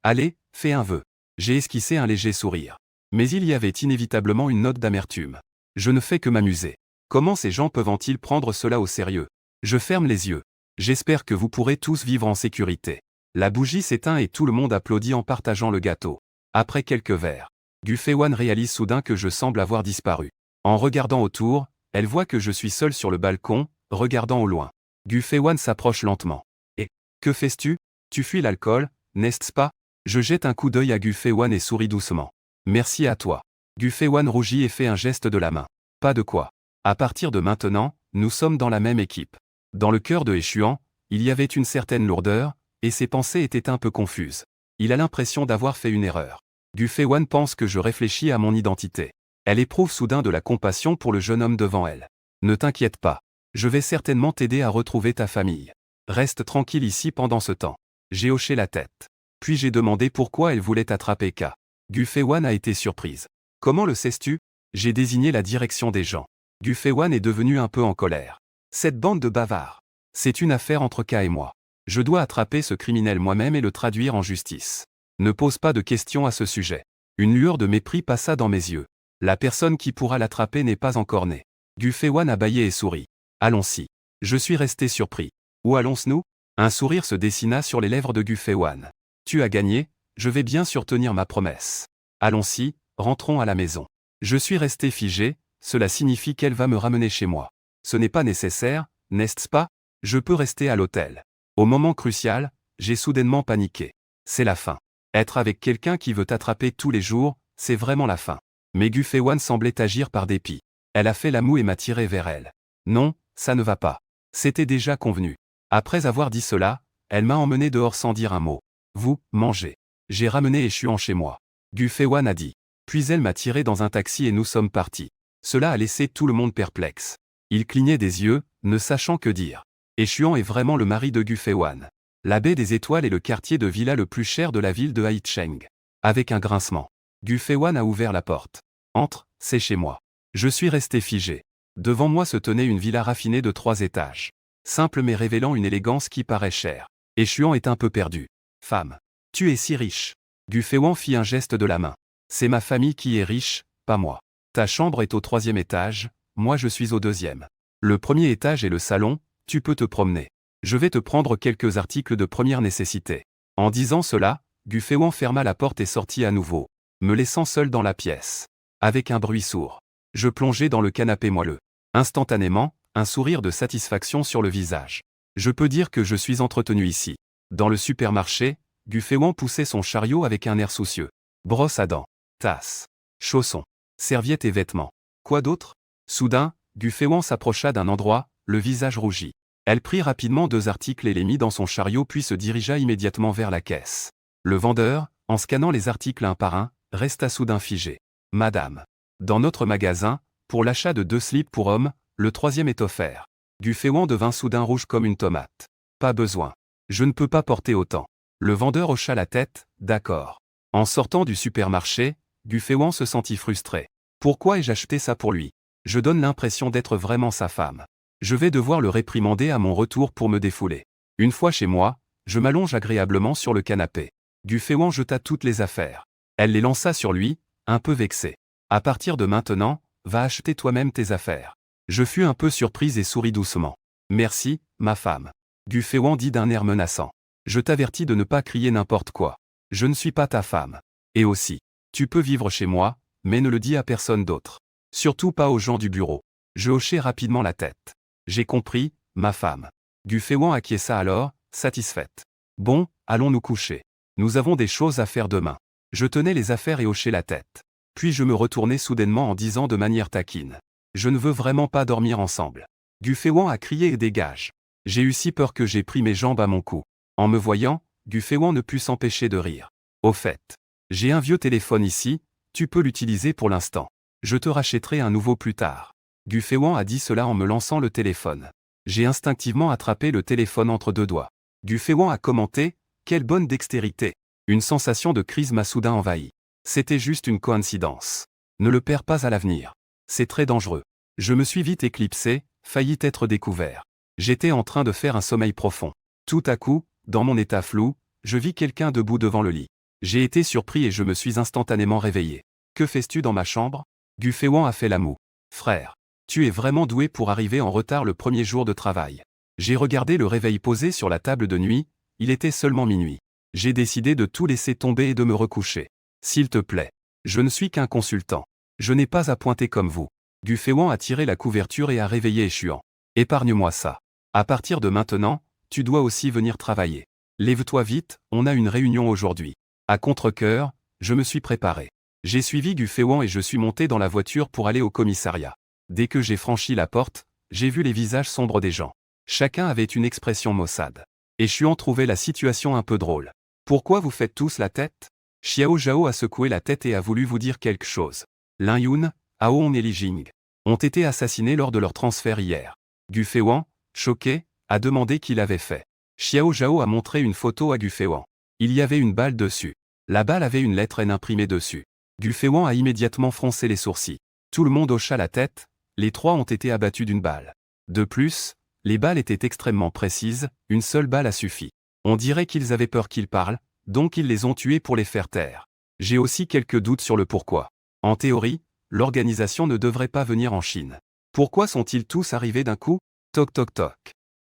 Allez, fais un vœu. J'ai esquissé un léger sourire. Mais il y avait inévitablement une note d'amertume. Je ne fais que m'amuser. Comment ces gens peuvent-ils prendre cela au sérieux? Je ferme les yeux. J'espère que vous pourrez tous vivre en sécurité. La bougie s'éteint et tout le monde applaudit en partageant le gâteau. Après quelques verres, Gu Feiwan réalise soudain que je semble avoir disparu. En regardant autour, elle voit que je suis seul sur le balcon, regardant au loin. Gu Feiwan s'approche lentement. Et, que fais-tu? Tu fuis l'alcool, n'est-ce pas? Je jette un coup d'œil à Gu Feiwan et souris doucement. Merci à toi. Gu Feiwan rougit et fait un geste de la main. Pas de quoi. À partir de maintenant, nous sommes dans la même équipe. Dans le cœur de Eshuan, il y avait une certaine lourdeur, et ses pensées étaient un peu confuses. Il a l'impression d'avoir fait une erreur. Gu Feiwan pense que je réfléchis à mon identité. Elle éprouve soudain de la compassion pour le jeune homme devant elle. Ne t'inquiète pas. Je vais certainement t'aider à retrouver ta famille. Reste tranquille ici pendant ce temps. J'ai hoché la tête. Puis j'ai demandé pourquoi elle voulait attraper K. Gu Feiwan a été surprise. Comment le sais-tu? J'ai désigné la direction des gens. Gu Feiwan est devenu un peu en colère. Cette bande de bavards. C'est une affaire entre K et moi. Je dois attraper ce criminel moi-même et le traduire en justice. Ne pose pas de questions à ce sujet. Une lueur de mépris passa dans mes yeux. La personne qui pourra l'attraper n'est pas encore née. Gu Feiwan a bâillé et souri. Allons-y. Je suis resté surpris. Où allons-nous? Un sourire se dessina sur les lèvres de Gu Feiwan. Tu as gagné, je vais bien sûr tenir ma promesse. Allons-y, rentrons à la maison. Je suis resté figé, cela signifie qu'elle va me ramener chez moi. Ce n'est pas nécessaire, n'est-ce pas? Je peux rester à l'hôtel. Au moment crucial, j'ai soudainement paniqué. C'est la fin. Être avec quelqu'un qui veut t'attraper tous les jours, c'est vraiment la fin. Mais Gu Feiwan semblait agir par dépit. Elle a fait la moue et m'a tiré vers elle. Non, ça ne va pas. C'était déjà convenu. Après avoir dit cela, elle m'a emmené dehors sans dire un mot. Vous, mangez. J'ai ramené Échuan chez moi. Gu Feiwan a dit. Puis elle m'a tiré dans un taxi et nous sommes partis. Cela a laissé tout le monde perplexe. Il clignait des yeux, ne sachant que dire. Échuan est vraiment le mari de Gu Feiwan. La baie des Étoiles est le quartier de villa le plus cher de la ville de Haicheng. Avec un grincement, Gu Feiwan a ouvert la porte. Entre, c'est chez moi. Je suis resté figé. Devant moi se tenait une villa raffinée de 3 étages. Simple mais révélant une élégance qui paraît chère. Échuan est un peu perdu. Femme. Tu es si riche. Gu Feiwan fit un geste de la main. C'est ma famille qui est riche, pas moi. Ta chambre est au 3e étage, moi je suis au 2e. Le premier étage est le salon, tu peux te promener. Je vais te prendre quelques articles de première nécessité. En disant cela, Gu Feiwan ferma la porte et sortit à nouveau, me laissant seul dans la pièce. Avec un bruit sourd. Je plongeai dans le canapé moelleux. Instantanément, un sourire de satisfaction sur le visage. Je peux dire que je suis entretenu ici. Dans le supermarché, Gu Feiwan poussait son chariot avec un air soucieux. Brosse à dents, tasse, chaussons, serviettes et vêtements. Quoi d'autre? Soudain, Gu Feiwan s'approcha d'un endroit, le visage rougi. Elle prit rapidement 2 articles et les mit dans son chariot puis se dirigea immédiatement vers la caisse. Le vendeur, en scannant les articles un par un, resta soudain figé. Madame. Dans notre magasin, pour l'achat de 2 slips pour hommes, le 3e est offert. Gu Feiwan devint soudain rouge comme une tomate. Pas besoin. Je ne peux pas porter autant. Le vendeur hocha la tête, d'accord. En sortant du supermarché, Gu Feiwan se sentit frustré. Pourquoi ai-je acheté ça pour lui? Je donne l'impression d'être vraiment sa femme. Je vais devoir le réprimander à mon retour pour me défouler. Une fois chez moi, je m'allonge agréablement sur le canapé. Gu Feiwan jeta toutes les affaires. Elle les lança sur lui, un peu vexée. À partir de maintenant, va acheter toi-même tes affaires. Je fus un peu surprise et souris doucement. Merci, ma femme. Gu Feiwan dit d'un air menaçant. Je t'avertis de ne pas crier n'importe quoi. Je ne suis pas ta femme. Et aussi, tu peux vivre chez moi, mais ne le dis à personne d'autre. Surtout pas aux gens du bureau. Je hochai rapidement la tête. J'ai compris, ma femme. Gu Feiwan acquiesça alors, satisfaite. Bon, allons nous coucher. Nous avons des choses à faire demain. Je tenais les affaires et hochai la tête. Puis je me retournai soudainement en disant de manière taquine. Je ne veux vraiment pas dormir ensemble. Gu Feiwan a crié et dégage. J'ai eu si peur que j'ai pris mes jambes à mon cou. En me voyant, Gu Feiwan ne put s'empêcher de rire. Au fait, j'ai un vieux téléphone ici, tu peux l'utiliser pour l'instant. Je te rachèterai un nouveau plus tard. Gu Feiwan a dit cela en me lançant le téléphone. J'ai instinctivement attrapé le téléphone entre 2 doigts. Gu Feiwan a commenté, quelle bonne dextérité. Une sensation de crise m'a soudain envahi. C'était juste une coïncidence. Ne le perds pas à l'avenir. C'est très dangereux. Je me suis vite éclipsé, failli être découvert. J'étais en train de faire un sommeil profond. Tout à coup, dans mon état flou, je vis quelqu'un debout devant le lit. J'ai été surpris et je me suis instantanément réveillé. Que fais-tu dans ma chambre? Gu Feiwan a fait la moue. Frère. Tu es vraiment doué pour arriver en retard le premier jour de travail. J'ai regardé le réveil posé sur la table de nuit, il était seulement minuit. J'ai décidé de tout laisser tomber et de me recoucher. S'il te plaît. Je ne suis qu'un consultant. Je n'ai pas à pointer comme vous. Gu Feiwan a tiré la couverture et a réveillé Échuan. Épargne-moi ça. À partir de maintenant, tu dois aussi venir travailler. Lève-toi vite, on a une réunion aujourd'hui. À contre-cœur, je me suis préparé. J'ai suivi Gu Feiwan et je suis monté dans la voiture pour aller au commissariat. Dès que j'ai franchi la porte, j'ai vu les visages sombres des gens. Chacun avait une expression maussade. Échuan trouvait la situation un peu drôle. Pourquoi vous faites tous la tête? Xiao Zhao a secoué la tête et a voulu vous dire quelque chose. Lin Yun, Aon et Li Jing ont été assassinés lors de leur transfert hier. Gu Feiwan, choqué, a demandé qui l'avait fait. Xiao Zhao a montré une photo à Gu Feiwan. Il y avait une balle dessus. La balle avait une lettre N imprimée dessus. Gu Feiwan a immédiatement froncé les sourcils. Tout le monde hocha la tête, les 3 ont été abattus d'une balle. De plus, les balles étaient extrêmement précises, une seule balle a suffi. On dirait qu'ils avaient peur qu'ils parlent, donc ils les ont tués pour les faire taire. J'ai aussi quelques doutes sur le pourquoi. En théorie, l'organisation ne devrait pas venir en Chine. Pourquoi sont-ils tous arrivés d'un coup? Toc toc toc.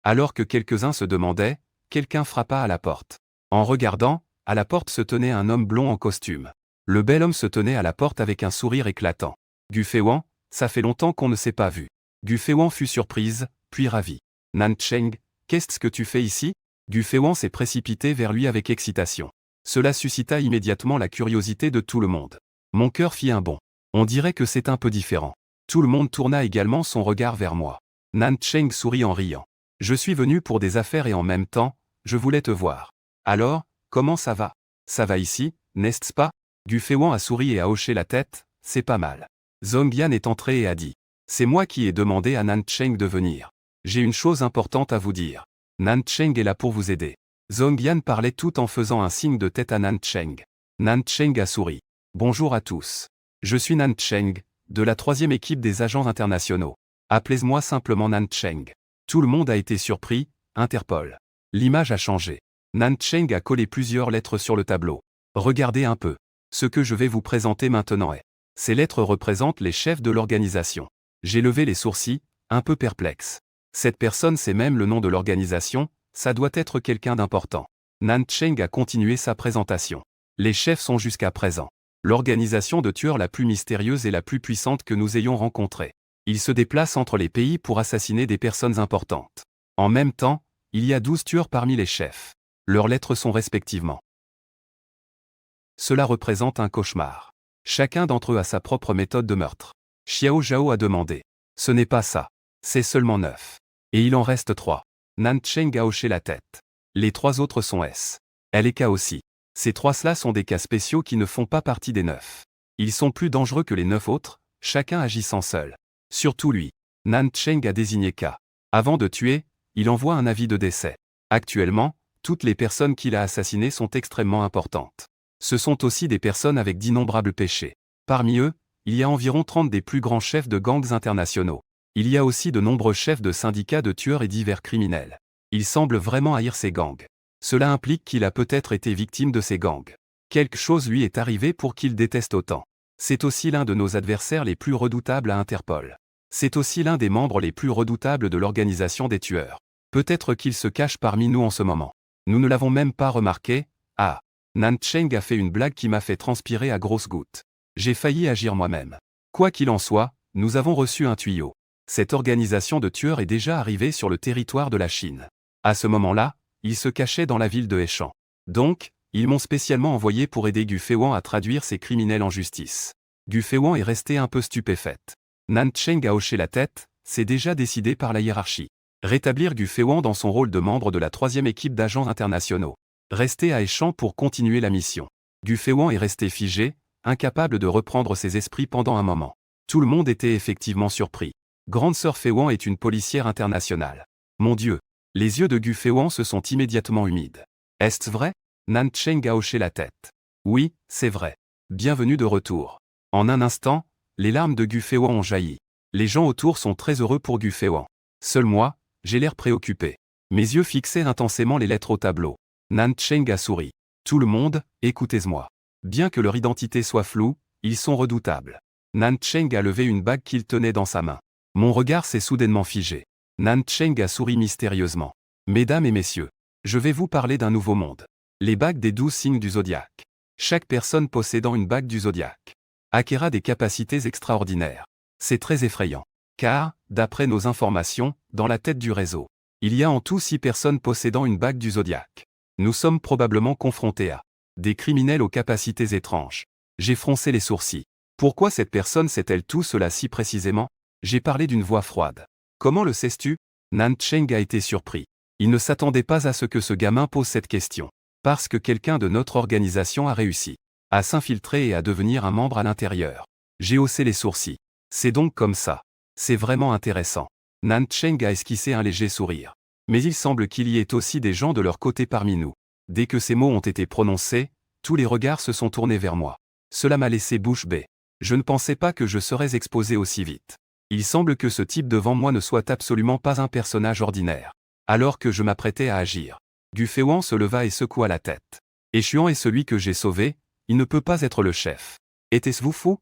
Alors que quelques-uns se demandaient, quelqu'un frappa à la porte. En regardant, à la porte se tenait un homme blond en costume. Le bel homme se tenait à la porte avec un sourire éclatant. Gu Feiwan, ça fait longtemps qu'on ne s'est pas vu. Gu Feiwan fut surprise, puis ravie. Nan Cheng, qu'est-ce que tu fais ici? Gu Feiwan s'est précipité vers lui avec excitation. Cela suscita immédiatement la curiosité de tout le monde. Mon cœur fit un bond. On dirait que c'est un peu différent. Tout le monde tourna également son regard vers moi. Nan Cheng sourit en riant. Je suis venu pour des affaires et en même temps, je voulais te voir. Alors, comment ça va? Ça va ici, n'est-ce pas? Gu Feiwan a souri et a hoché la tête, c'est pas mal. Zhongyan est entré et a dit. C'est moi qui ai demandé à Nan Cheng de venir. J'ai une chose importante à vous dire. Nan Cheng est là pour vous aider. Zhongyan parlait tout en faisant un signe de tête à Nan Cheng. Nan Cheng a souri. Bonjour à tous. Je suis Nan Cheng, de la 3e équipe des agents internationaux. Appelez-moi simplement Nan Cheng. Tout le monde a été surpris, Interpol. L'image a changé. Nan Cheng a collé plusieurs lettres sur le tableau. Regardez un peu. Ce que je vais vous présenter maintenant est. Ces lettres représentent les chefs de l'organisation. J'ai levé les sourcils, un peu perplexe. Cette personne sait même le nom de l'organisation, ça doit être quelqu'un d'important. Nan Cheng a continué sa présentation. Les chefs sont jusqu'à présent l'organisation de tueurs la plus mystérieuse et la plus puissante que nous ayons rencontrée. Ils se déplacent entre les pays pour assassiner des personnes importantes. En même temps, il y a 12 tueurs parmi les chefs. Leurs lettres sont respectivement. Cela représente un cauchemar. Chacun d'entre eux a sa propre méthode de meurtre. Xiao Zhao a demandé. Ce n'est pas ça. C'est seulement 9. Et il en reste 3. Nan Cheng a hoché la tête. Les 3 autres sont S. Elle est K aussi. Ces 3-là sont des cas spéciaux qui ne font pas partie des 9. Ils sont plus dangereux que les 9 autres, chacun agissant seul. Surtout lui. Nan Cheng a désigné K. Avant de tuer, il envoie un avis de décès. Actuellement, toutes les personnes qu'il a assassinées sont extrêmement importantes. Ce sont aussi des personnes avec d'innombrables péchés. Parmi eux, il y a environ 30 des plus grands chefs de gangs internationaux. Il y a aussi de nombreux chefs de syndicats de tueurs et divers criminels. Il semble vraiment haïr ces gangs. Cela implique qu'il a peut-être été victime de ces gangs. Quelque chose lui est arrivé pour qu'il déteste autant. C'est aussi l'un de nos adversaires les plus redoutables à Interpol. C'est aussi l'un des membres les plus redoutables de l'organisation des tueurs. Peut-être qu'il se cache parmi nous en ce moment. Nous ne l'avons même pas remarqué. Ah. Nan Cheng a fait une blague qui m'a fait transpirer à grosses gouttes. J'ai failli agir moi-même. Quoi qu'il en soit, nous avons reçu un tuyau. Cette organisation de tueurs est déjà arrivée sur le territoire de la Chine. À ce moment-là, ils se cachaient dans la ville de Heishan. Donc, ils m'ont spécialement envoyé pour aider Gu Feiwan à traduire ces criminels en justice. Gu Feiwan est resté un peu stupéfaite. Nan Cheng a hoché la tête, c'est déjà décidé par la hiérarchie. Rétablir Gu Feiwan dans son rôle de membre de la 3e équipe d'agents internationaux. Rester à Heishan pour continuer la mission. Gu Feiwan est resté figé, incapable de reprendre ses esprits pendant un moment. Tout le monde était effectivement surpris. Grande sœur Feiwan est une policière internationale. Mon Dieu! Les yeux de Gu Feiwan se sont immédiatement humides. Est-ce vrai? Nan Cheng a hoché la tête. Oui, c'est vrai. Bienvenue de retour. En un instant, les larmes de Gu Feiwan ont jailli. Les gens autour sont très heureux pour Gu Feiwan. Seul moi, j'ai l'air préoccupé. Mes yeux fixaient intensément les lettres au tableau. Nan Cheng a souri. Tout le monde, écoutez-moi. Bien que leur identité soit floue, ils sont redoutables. Nan Cheng a levé une bague qu'il tenait dans sa main. Mon regard s'est soudainement figé. Nan Cheng a souri mystérieusement. Mesdames et messieurs, je vais vous parler d'un nouveau monde. Les bagues des 12 signes du zodiaque. Chaque personne possédant une bague du zodiaque acquérera des capacités extraordinaires. C'est très effrayant. Car, d'après nos informations, dans la tête du réseau, il y a en tout 6 personnes possédant une bague du zodiaque. Nous sommes probablement confrontés à des criminels aux capacités étranges. J'ai froncé les sourcils. Pourquoi cette personne sait-elle tout cela si précisément? J'ai parlé d'une voix froide. Comment le sais-tu? Nan Cheng a été surpris. Il ne s'attendait pas à ce que ce gamin pose cette question. Parce que quelqu'un de notre organisation a réussi à s'infiltrer et à devenir un membre à l'intérieur. J'ai haussé les sourcils. C'est donc comme ça. C'est vraiment intéressant. Nan Cheng a esquissé un léger sourire. Mais il semble qu'il y ait aussi des gens de leur côté parmi nous. Dès que ces mots ont été prononcés, tous les regards se sont tournés vers moi. Cela m'a laissé bouche bée. Je ne pensais pas que je serais exposé aussi vite. Il semble que ce type devant moi ne soit absolument pas un personnage ordinaire. Alors que je m'apprêtais à agir, Gu Feiwan se leva et secoua la tête. Échuan est celui que j'ai sauvé, il ne peut pas être le chef. Était-ce fou?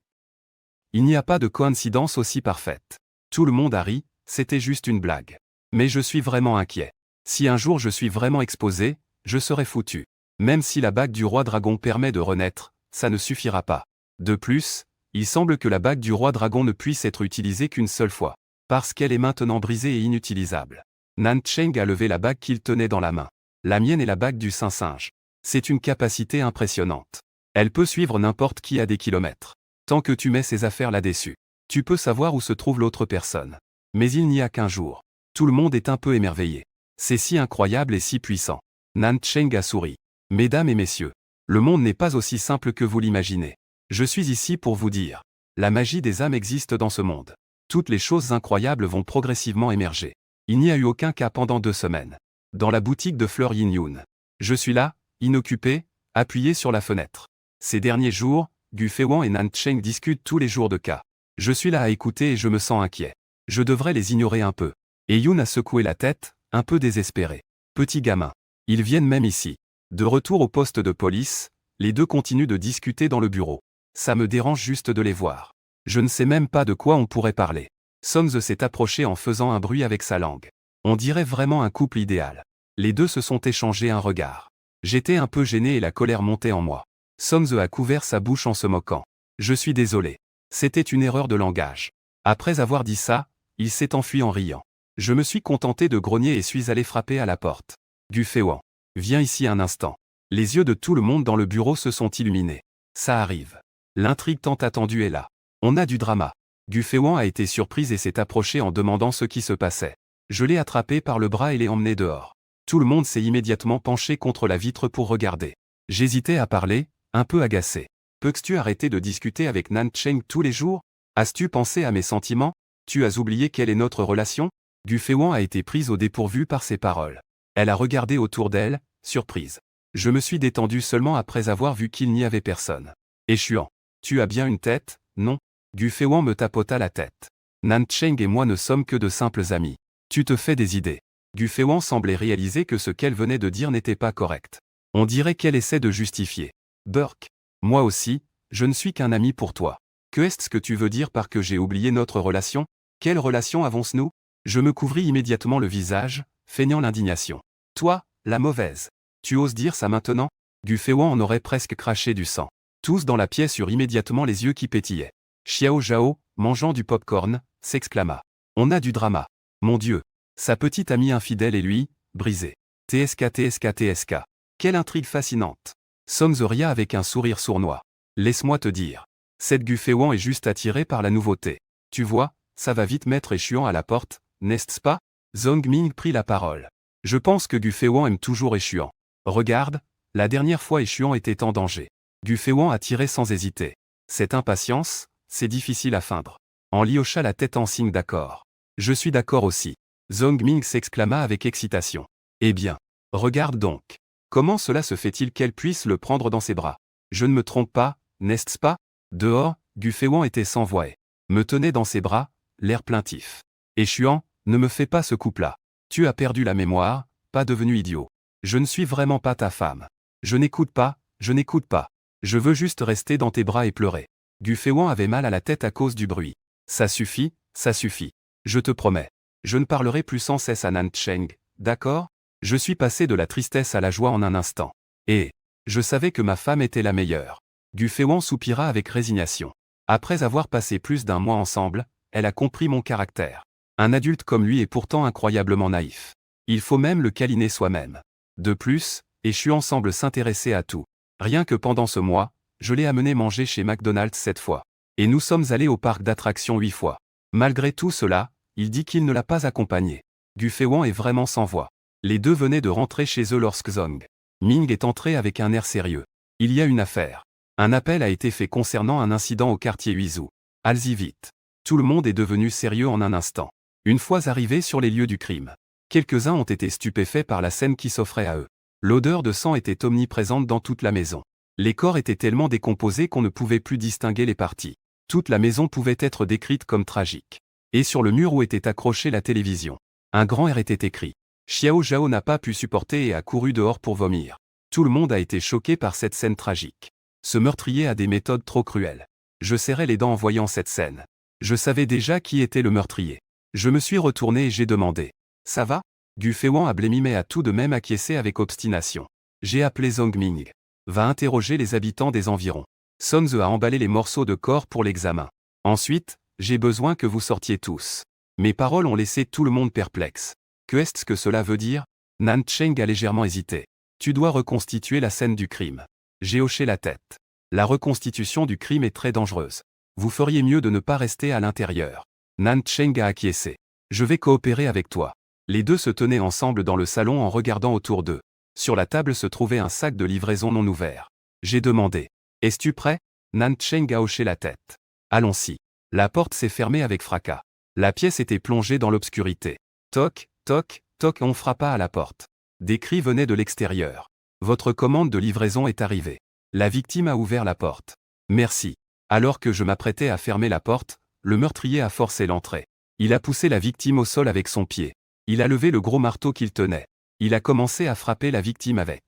Il n'y a pas de coïncidence aussi parfaite. Tout le monde a ri, c'était juste une blague. Mais je suis vraiment inquiet. Si un jour je suis vraiment exposé, je serai foutu. Même si la bague du roi dragon permet de renaître, ça ne suffira pas. De plus, il semble que la bague du roi dragon ne puisse être utilisée qu'une seule fois. Parce qu'elle est maintenant brisée et inutilisable. Nancheng a levé la bague qu'il tenait dans la main. La mienne est la bague du Saint-Singe. C'est une capacité impressionnante. Elle peut suivre n'importe qui à des kilomètres. Tant que tu mets ses affaires là-dessus, tu peux savoir où se trouve l'autre personne. Mais il n'y a qu'un jour. Tout le monde est un peu émerveillé. C'est si incroyable et si puissant. Nancheng a souri. Mesdames et messieurs, le monde n'est pas aussi simple que vous l'imaginez. Je suis ici pour vous dire. La magie des âmes existe dans ce monde. Toutes les choses incroyables vont progressivement émerger. Il n'y a eu aucun cas pendant 2 semaines. Dans la boutique de Fleur Yin Yun. Je suis là, inoccupé, appuyé sur la fenêtre. Ces derniers jours, Gu Feiwan et Nancheng discutent tous les jours de cas. Je suis là à écouter et je me sens inquiet. Je devrais les ignorer un peu. Et Yun a secoué la tête, un peu désespéré. Petit gamin. Ils viennent même ici. De retour au poste de police, les deux continuent de discuter dans le bureau. Ça me dérange juste de les voir. Je ne sais même pas de quoi on pourrait parler. Songze s'est approché en faisant un bruit avec sa langue. On dirait vraiment un couple idéal. Les deux se sont échangés un regard. J'étais un peu gêné et la colère montait en moi. Songze a couvert sa bouche en se moquant. Je suis désolé. C'était une erreur de langage. Après avoir dit ça, il s'est enfui en riant. Je me suis contenté de grogner et suis allé frapper à la porte. Gu Feiwan. Viens ici un instant. Les yeux de tout le monde dans le bureau se sont illuminés. Ça arrive. L'intrigue tant attendue est là. On a du drama. Gu Feiwan a été surprise et s'est approché en demandant ce qui se passait. Je l'ai attrapé par le bras et l'ai emmené dehors. Tout le monde s'est immédiatement penché contre la vitre pour regarder. J'hésitais à parler, un peu agacé. Peux-tu arrêter de discuter avec Nancheng tous les jours? As-tu pensé à mes sentiments? Tu as oublié quelle est notre relation? Gu Feiwan a été prise au dépourvu par ces paroles. Elle a regardé autour d'elle, surprise. Je me suis détendu seulement après avoir vu qu'il n'y avait personne. Échuant. Tu as bien une tête, non? Gu Feiwan me tapota la tête. Nancheng et moi ne sommes que de simples amis. Tu te fais des idées. Gu Feiwan semblait réaliser que ce qu'elle venait de dire n'était pas correct. On dirait qu'elle essaie de justifier. Burk. Moi aussi, je ne suis qu'un ami pour toi. Que est-ce que tu veux dire par que j'ai oublié notre relation? Quelle relation avons-nous? Je me couvris immédiatement le visage, feignant l'indignation. Toi, la mauvaise. Tu oses dire ça maintenant? Gu Feiwan en aurait presque craché du sang. Tous dans la pièce eurent immédiatement les yeux qui pétillaient. Xiao Zhao, mangeant du pop-corn, s'exclama. On a du drama. Mon Dieu. Sa petite amie infidèle et lui, brisé. TSK. Quelle intrigue fascinante. Songze ria avec un sourire sournois. Laisse-moi te dire. Cette Gu Feiwan est juste attirée par la nouveauté. Tu vois, ça va vite mettre Échuan à la porte, n'est-ce pas? Zhong Ming prit la parole. Je pense que Gu Feiwan aime toujours Échuan. Regarde, la dernière fois Échuan était en danger. Gu Feiwan a tiré sans hésiter. Cette impatience, c'est difficile à feindre. En Li hocha la tête en signe d'accord. Je suis d'accord aussi. Zhong Ming s'exclama avec excitation. Eh bien, regarde donc. Comment cela se fait-il qu'elle puisse le prendre dans ses bras? Je ne me trompe pas, n'est-ce pas? Dehors, Gu Feiwan était sans voix et me tenait dans ses bras, l'air plaintif. Échuan, ne me fais pas ce coup-là. Tu as perdu la mémoire, pas devenu idiot. Je ne suis vraiment pas ta femme. Je n'écoute pas, je n'écoute pas. Je veux juste rester dans tes bras et pleurer. Gu Feiwan avait mal à la tête à cause du bruit. Ça suffit, ça suffit. Je te promets. Je ne parlerai plus sans cesse à Nancheng, d'accord? Je suis passé de la tristesse à la joie en un instant. Et je savais que ma femme était la meilleure. Gu Feiwan soupira avec résignation. Après avoir passé plus d'1 mois ensemble, elle a compris mon caractère. Un adulte comme lui est pourtant incroyablement naïf. Il faut même le câliner soi-même. De plus, Échuan semble s'intéresser à tout. Rien que pendant ce mois, je l'ai amené manger chez McDonald's 7 fois. Et nous sommes allés au parc d'attractions 8 fois. Malgré tout cela, il dit qu'il ne l'a pas accompagné. Gu Feiwan est vraiment sans voix. Les deux venaient de rentrer chez eux lorsque Zhong Ming est entré avec un air sérieux. Il y a une affaire. Un appel a été fait concernant un incident au quartier Huizhou. Allez-y vite. Tout le monde est devenu sérieux en un instant. Une fois arrivés sur les lieux du crime, quelques-uns ont été stupéfaits par la scène qui s'offrait à eux. L'odeur de sang était omniprésente dans toute la maison. Les corps étaient tellement décomposés qu'on ne pouvait plus distinguer les parties. Toute la maison pouvait être décrite comme tragique. Et sur le mur où était accrochée la télévision, un grand R était écrit. Xiao Zhao n'a pas pu supporter et a couru dehors pour vomir. Tout le monde a été choqué par cette scène tragique. Ce meurtrier a des méthodes trop cruelles. Je serrais les dents en voyant cette scène. Je savais déjà qui était le meurtrier. Je me suis retourné et j'ai demandé. Ça va? Gu Feiwan a blêmi mais a tout de même acquiescé avec obstination. J'ai appelé Zhong Ming. Va interroger les habitants des environs. Sun Tzu a emballé les morceaux de corps pour l'examen. Ensuite, j'ai besoin que vous sortiez tous. Mes paroles ont laissé tout le monde perplexe. Que est-ce que cela veut dire? Nan Cheng a légèrement hésité. Tu dois reconstituer la scène du crime. J'ai hoché la tête. La reconstitution du crime est très dangereuse. Vous feriez mieux de ne pas rester à l'intérieur. Nan Cheng a acquiescé. Je vais coopérer avec toi. Les deux se tenaient ensemble dans le salon en regardant autour d'eux. Sur la table se trouvait un sac de livraison non ouvert. J'ai demandé. Es-tu prêt? Nan Cheng a hoché la tête. Allons-y. La porte s'est fermée avec fracas. La pièce était plongée dans l'obscurité. Toc, toc, toc, on frappa à la porte. Des cris venaient de l'extérieur. Votre commande de livraison est arrivée. La victime a ouvert la porte. Merci. Alors que je m'apprêtais à fermer la porte, le meurtrier a forcé l'entrée. Il a poussé la victime au sol avec son pied. Il a levé le gros marteau qu'il tenait. Il a commencé à frapper la victime avec.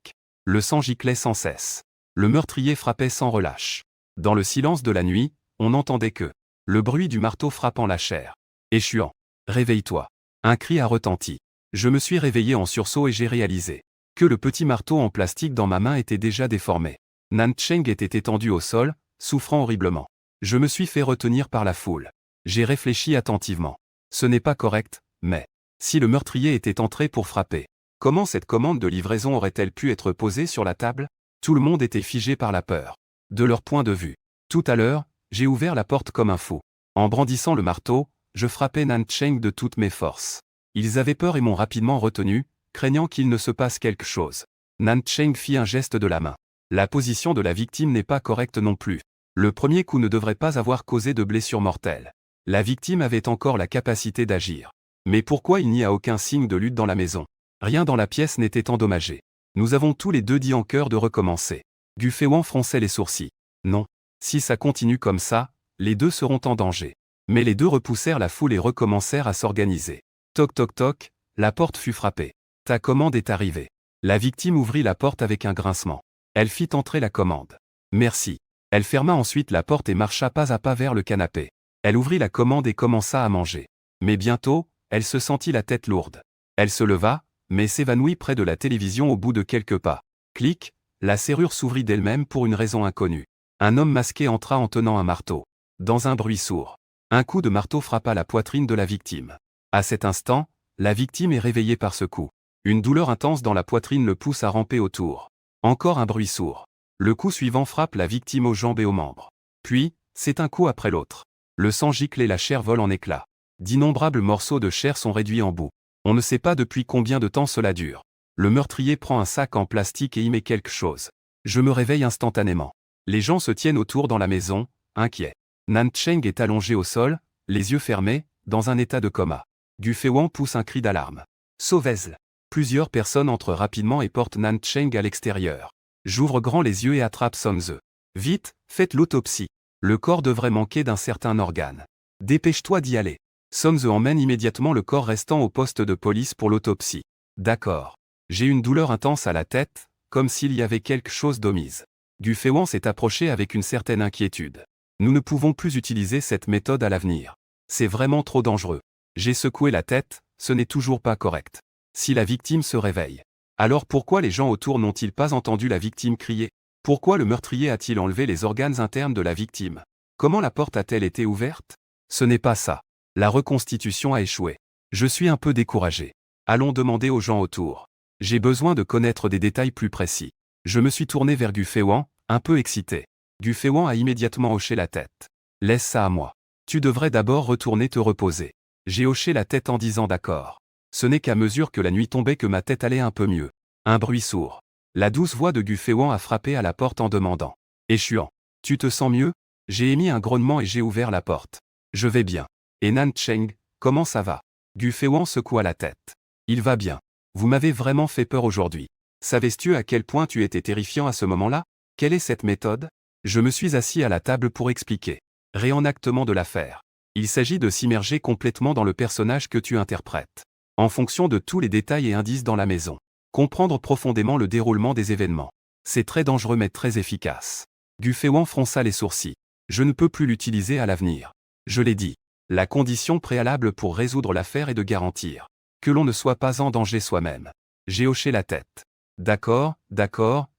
Le sang giclait sans cesse. Le meurtrier frappait sans relâche. Dans le silence de la nuit, on n'entendait que le bruit du marteau frappant la chair. Échuant. Réveille-toi. Un cri a retenti. Je me suis réveillé en sursaut et j'ai réalisé que le petit marteau en plastique dans ma main était déjà déformé. Nan Cheng était étendu au sol, souffrant horriblement. Je me suis fait retenir par la foule. J'ai réfléchi attentivement. Ce n'est pas correct, mais si le meurtrier était entré pour frapper, comment cette commande de livraison aurait-elle pu être posée sur la table? Tout le monde était figé par la peur. De leur point de vue. Tout à l'heure, j'ai ouvert la porte comme un fou. En brandissant le marteau, je frappais Nan Cheng de toutes mes forces. Ils avaient peur et m'ont rapidement retenu, craignant qu'il ne se passe quelque chose. Nan Cheng fit un geste de la main. La position de la victime n'est pas correcte non plus. Le premier coup ne devrait pas avoir causé de blessure mortelle. La victime avait encore la capacité d'agir. Mais pourquoi il n'y a aucun signe de lutte dans la maison? Rien dans la pièce n'était endommagé. Nous avons tous les deux dit en chœur de recommencer. Gu Feiwan fronçait les sourcils. Non. Si ça continue comme ça, les deux seront en danger. Mais les deux repoussèrent la foule et recommencèrent à s'organiser. Toc toc toc, la porte fut frappée. Ta commande est arrivée. La victime ouvrit la porte avec un grincement. Elle fit entrer la commande. Merci. Elle ferma ensuite la porte et marcha pas à pas vers le canapé. Elle ouvrit la commande et commença à manger. Mais bientôt, elle se sentit la tête lourde. Elle se leva, mais s'évanouit près de la télévision au bout de quelques pas. Clic, la serrure s'ouvrit d'elle-même pour une raison inconnue. Un homme masqué entra en tenant un marteau. Dans un bruit sourd. Un coup de marteau frappa la poitrine de la victime. À cet instant, la victime est réveillée par ce coup. Une douleur intense dans la poitrine le pousse à ramper autour. Encore un bruit sourd. Le coup suivant frappe la victime aux jambes et aux membres. Puis, c'est un coup après l'autre. Le sang gicle et la chair vole en éclats. D'innombrables morceaux de chair sont réduits en bout. On ne sait pas depuis combien de temps cela dure. Le meurtrier prend un sac en plastique et y met quelque chose. Je me réveille instantanément. Les gens se tiennent autour dans la maison, inquiets. Nan Cheng est allongé au sol, les yeux fermés, dans un état de coma. Gu Feiwan pousse un cri d'alarme. Sauvez-le. Plusieurs personnes entrent rapidement et portent Nan Cheng à l'extérieur. J'ouvre grand les yeux et attrape Sun Tzu. Vite, faites l'autopsie. Le corps devrait manquer d'un certain organe. Dépêche-toi d'y aller. Sun Tzu emmène immédiatement le corps restant au poste de police pour l'autopsie. D'accord. J'ai une douleur intense à la tête, comme s'il y avait quelque chose d'omise. Gu Feiwan s'est approché avec une certaine inquiétude. Nous ne pouvons plus utiliser cette méthode à l'avenir. C'est vraiment trop dangereux. J'ai secoué la tête, ce n'est toujours pas correct. Si la victime se réveille. Alors pourquoi les gens autour n'ont-ils pas entendu la victime crier? Pourquoi le meurtrier a-t-il enlevé les organes internes de la victime? Comment la porte a-t-elle été ouverte? Ce n'est pas ça. La reconstitution a échoué. Je suis un peu découragé. Allons demander aux gens autour. J'ai besoin de connaître des détails plus précis. Je me suis tourné vers Gu Feiwan, un peu excité. Gu Feiwan a immédiatement hoché la tête. Laisse ça à moi. Tu devrais d'abord retourner te reposer. J'ai hoché la tête en disant d'accord. Ce n'est qu'à mesure que la nuit tombait que ma tête allait un peu mieux. Un bruit sourd. La douce voix de Gu Feiwan a frappé à la porte en demandant. Échuant. Tu te sens mieux? J'ai émis un grognement et j'ai ouvert la porte. Je vais bien. Et Nan Cheng, comment ça va? Gu Feiwan secoua la tête. Il va bien. Vous m'avez vraiment fait peur aujourd'hui. Savais-tu à quel point tu étais terrifiant à ce moment-là? Quelle est cette méthode? Je me suis assis à la table pour expliquer. Réenactement de l'affaire. Il s'agit de s'immerger complètement dans le personnage que tu interprètes. En fonction de tous les détails et indices dans la maison. Comprendre profondément le déroulement des événements. C'est très dangereux mais très efficace. Gu Feiwan fronça les sourcils. Je ne peux plus l'utiliser à l'avenir. Je l'ai dit. La condition préalable pour résoudre l'affaire est de garantir Que l'on ne soit pas en danger soi-même. J'ai hoché la tête. D'accord,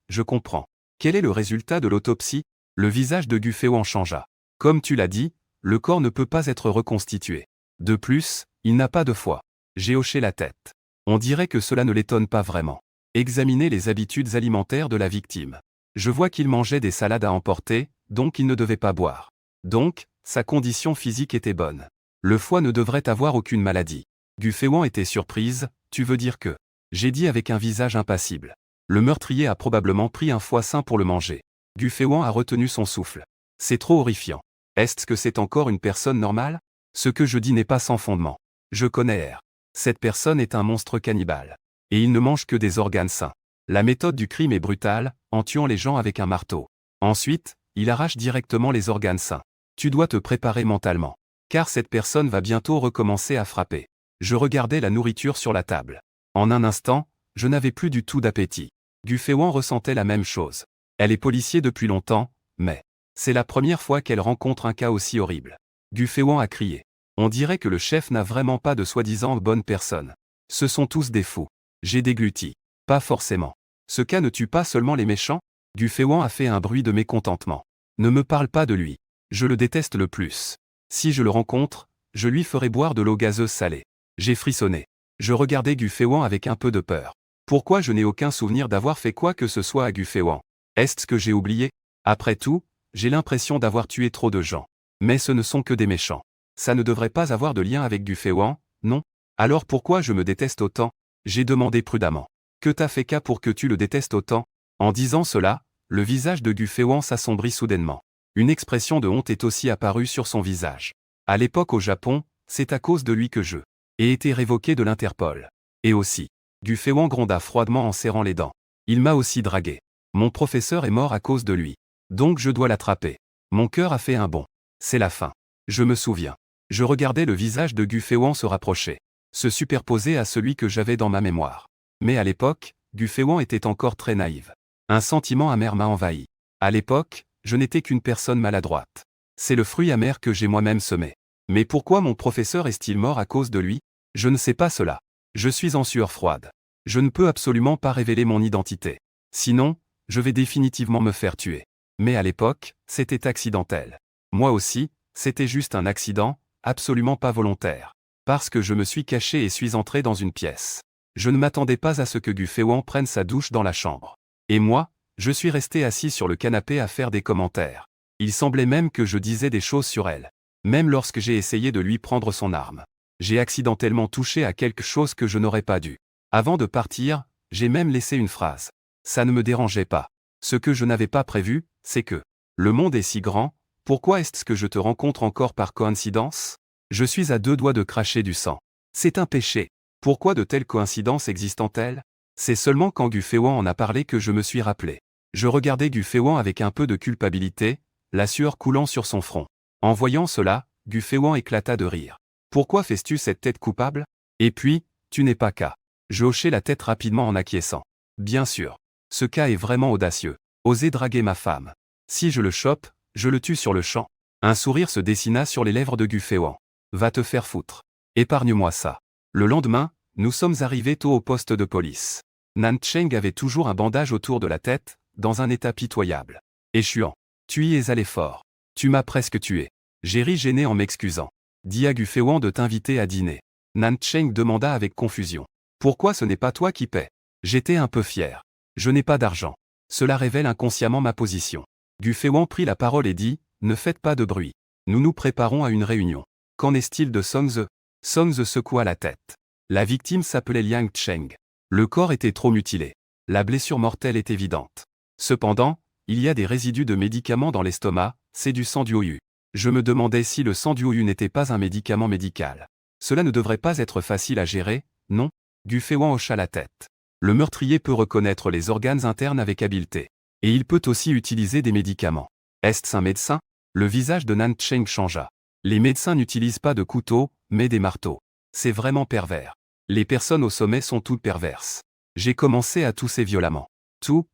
je comprends. Quel est le résultat de l'autopsie? Le visage de Gu Feiwan changea. Comme tu l'as dit, le corps ne peut pas être reconstitué. De plus, il n'a pas de foie. J'ai hoché la tête. On dirait que cela ne l'étonne pas vraiment. Examinez les habitudes alimentaires de la victime. Je vois qu'il mangeait des salades à emporter, donc il ne devait pas boire. Donc, sa condition physique était bonne. Le foie ne devrait avoir aucune maladie. Gu Feiwan était surprise, tu veux dire que... J'ai dit avec un visage impassible. Le meurtrier a probablement pris un foie sain pour le manger. Gu Feiwan a retenu son souffle. C'est trop horrifiant. Est-ce que c'est encore une personne normale? Ce que je dis n'est pas sans fondement. Je connais R. Cette personne est un monstre cannibale. Et il ne mange que des organes sains. La méthode du crime est brutale, en tuant les gens avec un marteau. Ensuite, il arrache directement les organes sains. Tu dois te préparer mentalement. Car cette personne va bientôt recommencer à frapper. Je regardais la nourriture sur la table. En un instant, je n'avais plus du tout d'appétit. Gu Feiwan ressentait la même chose. Elle est policier depuis longtemps, mais... C'est la première fois qu'elle rencontre un cas aussi horrible. Gu Feiwan a crié. On dirait que le chef n'a vraiment pas de soi-disant bonnes personnes. Ce sont tous des fous. J'ai dégluti. Pas forcément. Ce cas ne tue pas seulement les méchants? Gu Feiwan a fait un bruit de mécontentement. Ne me parle pas de lui. Je le déteste le plus. Si je le rencontre, je lui ferai boire de l'eau gazeuse salée. J'ai frissonné. Je regardais Gu Feiwan avec un peu de peur. Pourquoi je n'ai aucun souvenir d'avoir fait quoi que ce soit à Gu Feiwan? Est-ce que j'ai oublié? Après tout, j'ai l'impression d'avoir tué trop de gens. Mais ce ne sont que des méchants. Ça ne devrait pas avoir de lien avec Gu Feiwan, non? Alors pourquoi je me déteste autant? J'ai demandé prudemment. Que t'as fait cas pour que tu le détestes autant? En disant cela, le visage de Gu Feiwan s'assombrit soudainement. Une expression de honte est aussi apparue sur son visage. À l'époque au Japon, c'est à cause de lui que je ai été révoqué de l'Interpol. Et aussi. Gu Feiwan gronda froidement en serrant les dents. Il m'a aussi dragué. Mon professeur est mort à cause de lui. Donc je dois l'attraper. Mon cœur a fait un bond. C'est la fin. Je me souviens. Je regardais le visage de Gu Feiwan se rapprocher. Se superposer à celui que j'avais dans ma mémoire. Mais à l'époque, Gu Feiwan était encore très naïve. Un sentiment amer m'a envahi. À l'époque, je n'étais qu'une personne maladroite. C'est le fruit amer que j'ai moi-même semé. Mais pourquoi mon professeur est-il mort à cause de lui? Je ne sais pas cela. Je suis en sueur froide. Je ne peux absolument pas révéler mon identité. Sinon, je vais définitivement me faire tuer. Mais à l'époque, c'était accidentel. Moi aussi, c'était juste un accident, absolument pas volontaire. Parce que je me suis caché et suis entré dans une pièce. Je ne m'attendais pas à ce que Gu Feiwan prenne sa douche dans la chambre. Et moi, je suis resté assis sur le canapé à faire des commentaires. Il semblait même que je disais des choses sur elle. Même lorsque j'ai essayé de lui prendre son arme. J'ai accidentellement touché à quelque chose que je n'aurais pas dû. Avant de partir, j'ai même laissé une phrase. Ça ne me dérangeait pas. Ce que je n'avais pas prévu, c'est que le monde est si grand, pourquoi est-ce que je te rencontre encore par coïncidence? Je suis à 2 doigts de cracher du sang. C'est un péché. Pourquoi de telles coïncidences existent-elles? C'est seulement quand Gu Feiwan en a parlé que je me suis rappelé. Je regardais Gu Feiwan avec un peu de culpabilité, la sueur coulant sur son front. En voyant cela, Gu Feiwan éclata de rire. Pourquoi fais-tu cette tête coupable? Et puis, tu n'es pas K. Je hochai la tête rapidement en acquiesçant. Bien sûr. Ce cas est vraiment audacieux. Oser draguer ma femme. Si je le chope, je le tue sur le champ. Un sourire se dessina sur les lèvres de Gu Feiwan. Va te faire foutre. Épargne-moi ça. Le lendemain, nous sommes arrivés tôt au poste de police. Nan Cheng avait toujours un bandage autour de la tête, dans un état pitoyable. Échuant. Tu y es allé fort. Tu m'as presque tué. J'ai ri gêné en m'excusant. Dis à Gu Feiwan de t'inviter à dîner. Nan Cheng demanda avec confusion. Pourquoi ce n'est pas toi qui paie? J'étais un peu fier. Je n'ai pas d'argent. Cela révèle inconsciemment ma position. Gu Feiwan prit la parole et dit, ne faites pas de bruit. Nous nous préparons à une réunion. Qu'en est-il de Song Ze? Song Ze secoua la tête. La victime s'appelait Liang Cheng. Le corps était trop mutilé. La blessure mortelle est évidente. Cependant, il y a des résidus de médicaments dans l'estomac, c'est du sang du Oyu. Je me demandais si le sang du Oyu n'était pas un médicament médical. Cela ne devrait pas être facile à gérer, non? Gu Feiwan hocha la tête. Le meurtrier peut reconnaître les organes internes avec habileté. Et il peut aussi utiliser des médicaments. Est-ce un médecin? Le visage de Nan Cheng changea. Les médecins n'utilisent pas de couteau, mais des marteaux. C'est vraiment pervers. Les personnes au sommet sont toutes perverses. J'ai commencé à tousser violemment. Tout.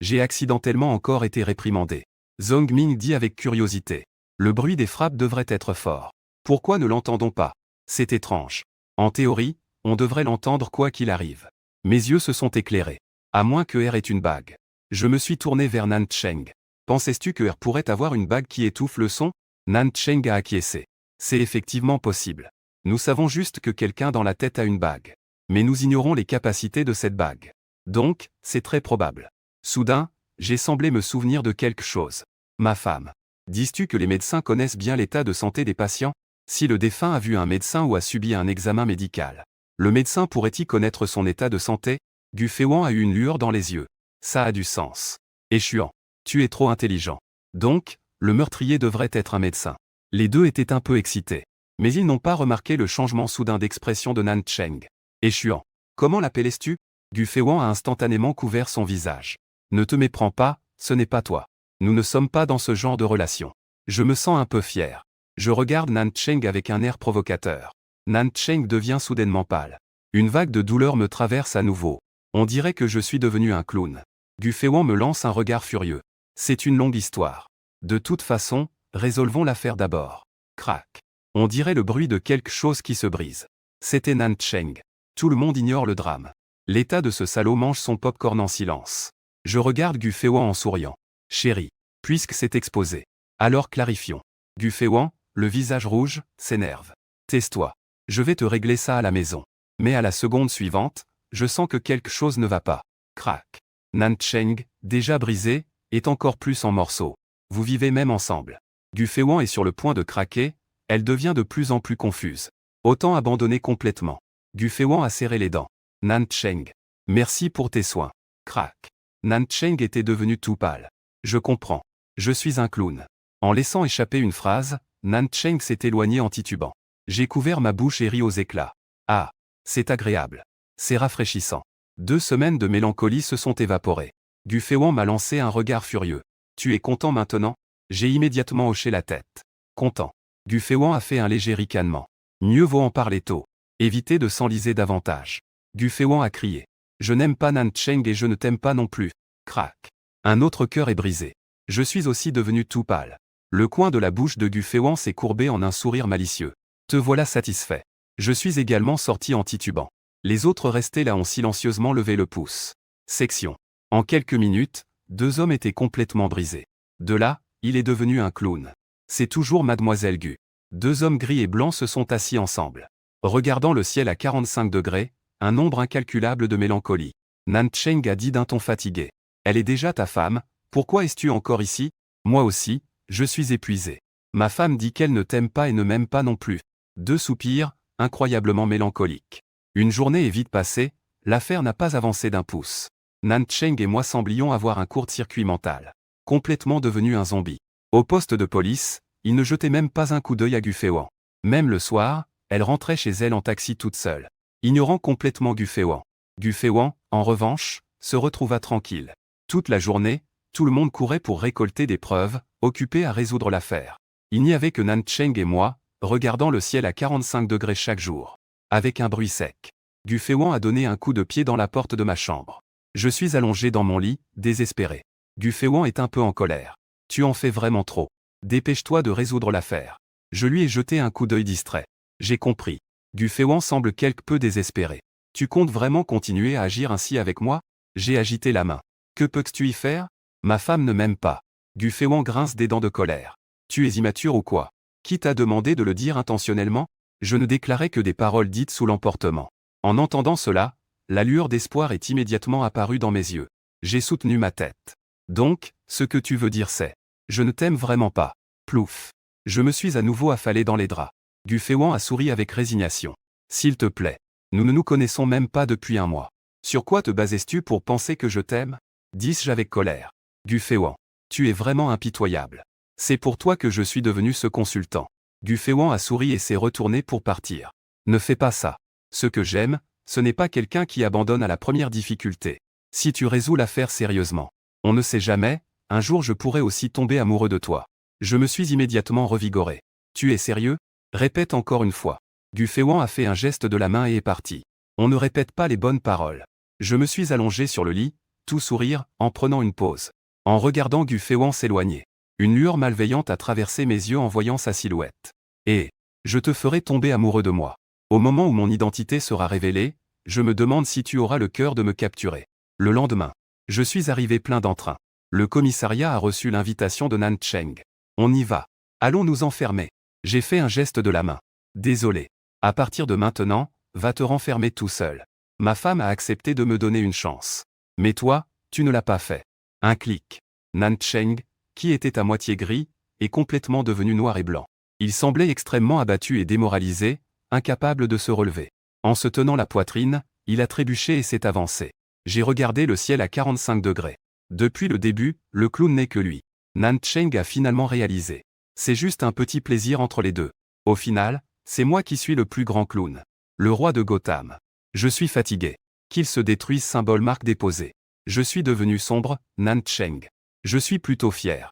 J'ai accidentellement encore été réprimandé. Zhong Ming dit avec curiosité. Le bruit des frappes devrait être fort. Pourquoi ne l'entendons pas? C'est étrange. En théorie, on devrait l'entendre quoi qu'il arrive. Mes yeux se sont éclairés. À moins que R ait une bague. Je me suis tourné vers Nan Cheng. Pensais-tu que R pourrait avoir une bague qui étouffe le son? Nan Cheng a acquiescé. C'est effectivement possible. Nous savons juste que quelqu'un dans la tête a une bague. Mais nous ignorons les capacités de cette bague. Donc, c'est très probable. Soudain, j'ai semblé me souvenir de quelque chose. Ma femme. Dis-tu que les médecins connaissent bien l'état de santé des patients? Si le défunt a vu un médecin ou a subi un examen médical, le médecin pourrait-il connaître son état de santé? Gu Feiwan a eu une lueur dans les yeux. Ça a du sens. Échuan. Tu es trop intelligent. Donc, le meurtrier devrait être un médecin. Les deux étaient un peu excités. Mais ils n'ont pas remarqué le changement soudain d'expression de Nan Cheng. Échuan. Comment l'appelais-tu? Gu Feiwan a instantanément couvert son visage. Ne te méprends pas, ce n'est pas toi. Nous ne sommes pas dans ce genre de relation. Je me sens un peu fier. Je regarde Nan Cheng avec un air provocateur. Nan Cheng devient soudainement pâle. Une vague de douleur me traverse à nouveau. On dirait que je suis devenu un clown. Gu Feiwan me lance un regard furieux. C'est une longue histoire. De toute façon, résolvons l'affaire d'abord. Crac. On dirait le bruit de quelque chose qui se brise. C'était Nan Cheng. Tout le monde ignore le drame. L'état de ce salaud mange son pop-corn en silence. Je regarde Gu Feiwan en souriant. Chérie, puisque c'est exposé. Alors clarifions. Gu Feiwan, le visage rouge, s'énerve. Tais-toi. Je vais te régler ça à la maison. Mais à la seconde suivante, je sens que quelque chose ne va pas. Crac. Nan Cheng, déjà brisé, est encore plus en morceaux. Vous vivez même ensemble. Gu Feiwan est sur le point de craquer, elle devient de plus en plus confuse. Autant abandonner complètement. Gu Feiwan a serré les dents. Nan Cheng. Merci pour tes soins. Crac. Nan Cheng était devenu tout pâle. Je comprends. Je suis un clown. En laissant échapper une phrase, Nan Cheng s'est éloigné en titubant. J'ai couvert ma bouche et ri aux éclats. Ah. C'est agréable. C'est rafraîchissant. 2 semaines de mélancolie se sont évaporées. Gu Feiwan m'a lancé un regard furieux. Tu es content maintenant? J'ai immédiatement hoché la tête. Content. Gu Feiwan a fait un léger ricanement. Mieux vaut en parler tôt. Éviter de s'enliser davantage. Gu Feiwan a crié. Je n'aime pas Nan Cheng et je ne t'aime pas non plus. Crac. Un autre cœur est brisé. Je suis aussi devenu tout pâle. Le coin de la bouche de Gu Feiwan s'est courbé en un sourire malicieux. Te voilà satisfait. Je suis également sorti en titubant. Les autres restés là ont silencieusement levé le pouce. Section. En quelques minutes, 2 hommes étaient complètement brisés. De là, il est devenu un clown. C'est toujours Mademoiselle Gu. 2 hommes gris et blancs se sont assis ensemble. Regardant le ciel à 45 degrés, un nombre incalculable de mélancolie. Nan Cheng a dit d'un ton fatigué. Elle est déjà ta femme, pourquoi es-tu encore ici? Moi aussi, je suis épuisé. Ma femme dit qu'elle ne t'aime pas et ne m'aime pas non plus. 2 soupirs, incroyablement mélancoliques. Une journée est vite passée, l'affaire n'a pas avancé d'un pouce. Nan Cheng et moi semblions avoir un court-circuit mental. Complètement devenu un zombie. Au poste de police, il ne jetait même pas un coup d'œil à Gu Feiwan. Même le soir, elle rentrait chez elle en taxi toute seule. Ignorant complètement Gu Feiwan. Gu Feiwan, en revanche, se retrouva tranquille. Toute la journée, tout le monde courait pour récolter des preuves, occupé à résoudre l'affaire. Il n'y avait que Nan Cheng et moi, regardant le ciel à 45 degrés chaque jour. Avec un bruit sec. Gu Feiwan a donné un coup de pied dans la porte de ma chambre. Je suis allongé dans mon lit, désespéré. Gu Feiwan est un peu en colère. Tu en fais vraiment trop. Dépêche-toi de résoudre l'affaire. Je lui ai jeté un coup d'œil distrait. J'ai compris. Gu Feiwan semble quelque peu désespéré. Tu comptes vraiment continuer à agir ainsi avec moi? J'ai agité la main. Que peux-tu y faire? Ma femme ne m'aime pas. Gu Feiwan grince des dents de colère. Tu es immature ou quoi? Qui t'a demandé de le dire intentionnellement? Je ne déclarais que des paroles dites sous l'emportement. En entendant cela, la lueur d'espoir est immédiatement apparue dans mes yeux. J'ai soutenu ma tête. Donc, ce que tu veux dire c'est: je ne t'aime vraiment pas. Plouf. Je me suis à nouveau affalé dans les draps. Gu Feiwan a souri avec résignation. S'il te plaît. Nous ne nous connaissons même pas depuis 1 mois. Sur quoi te bases-tu pour penser que je t'aime? Dis-je avec colère. Gu Feiwan. Tu es vraiment impitoyable. C'est pour toi que je suis devenu ce consultant. Gu Feiwan a souri et s'est retourné pour partir. Ne fais pas ça. Ce que j'aime, ce n'est pas quelqu'un qui abandonne à la première difficulté. Si tu résous l'affaire sérieusement, on ne sait jamais, un jour je pourrais aussi tomber amoureux de toi. Je me suis immédiatement revigoré. Tu es sérieux? Répète encore une fois. Gu Feiwan a fait un geste de la main et est parti. On ne répète pas les bonnes paroles. Je me suis allongé sur le lit, tout sourire, en prenant une pause. En regardant Gu Feiwan s'éloigner. Une lueur malveillante a traversé mes yeux en voyant sa silhouette. Et je te ferai tomber amoureux de moi. Au moment où mon identité sera révélée, je me demande si tu auras le cœur de me capturer. Le lendemain, je suis arrivé plein d'entrain. Le commissariat a reçu l'invitation de Nan Cheng. On y va. Allons nous enfermer. J'ai fait un geste de la main. Désolé. À partir de maintenant, va te renfermer tout seul. Ma femme a accepté de me donner une chance. Mais toi, tu ne l'as pas fait. Un clic. Nan Cheng, qui était à moitié gris, est complètement devenu noir et blanc. Il semblait extrêmement abattu et démoralisé, incapable de se relever. En se tenant la poitrine, il a trébuché et s'est avancé. J'ai regardé le ciel à 45 degrés. Depuis le début, le clown n'est que lui. Nan Cheng a finalement réalisé. C'est juste un petit plaisir entre les deux. Au final, c'est moi qui suis le plus grand clown. Le roi de Gotham. Je suis fatigué. Qu'il se détruise, symbole marque déposée. Je suis devenu sombre, Nan Cheng. Je suis plutôt fier.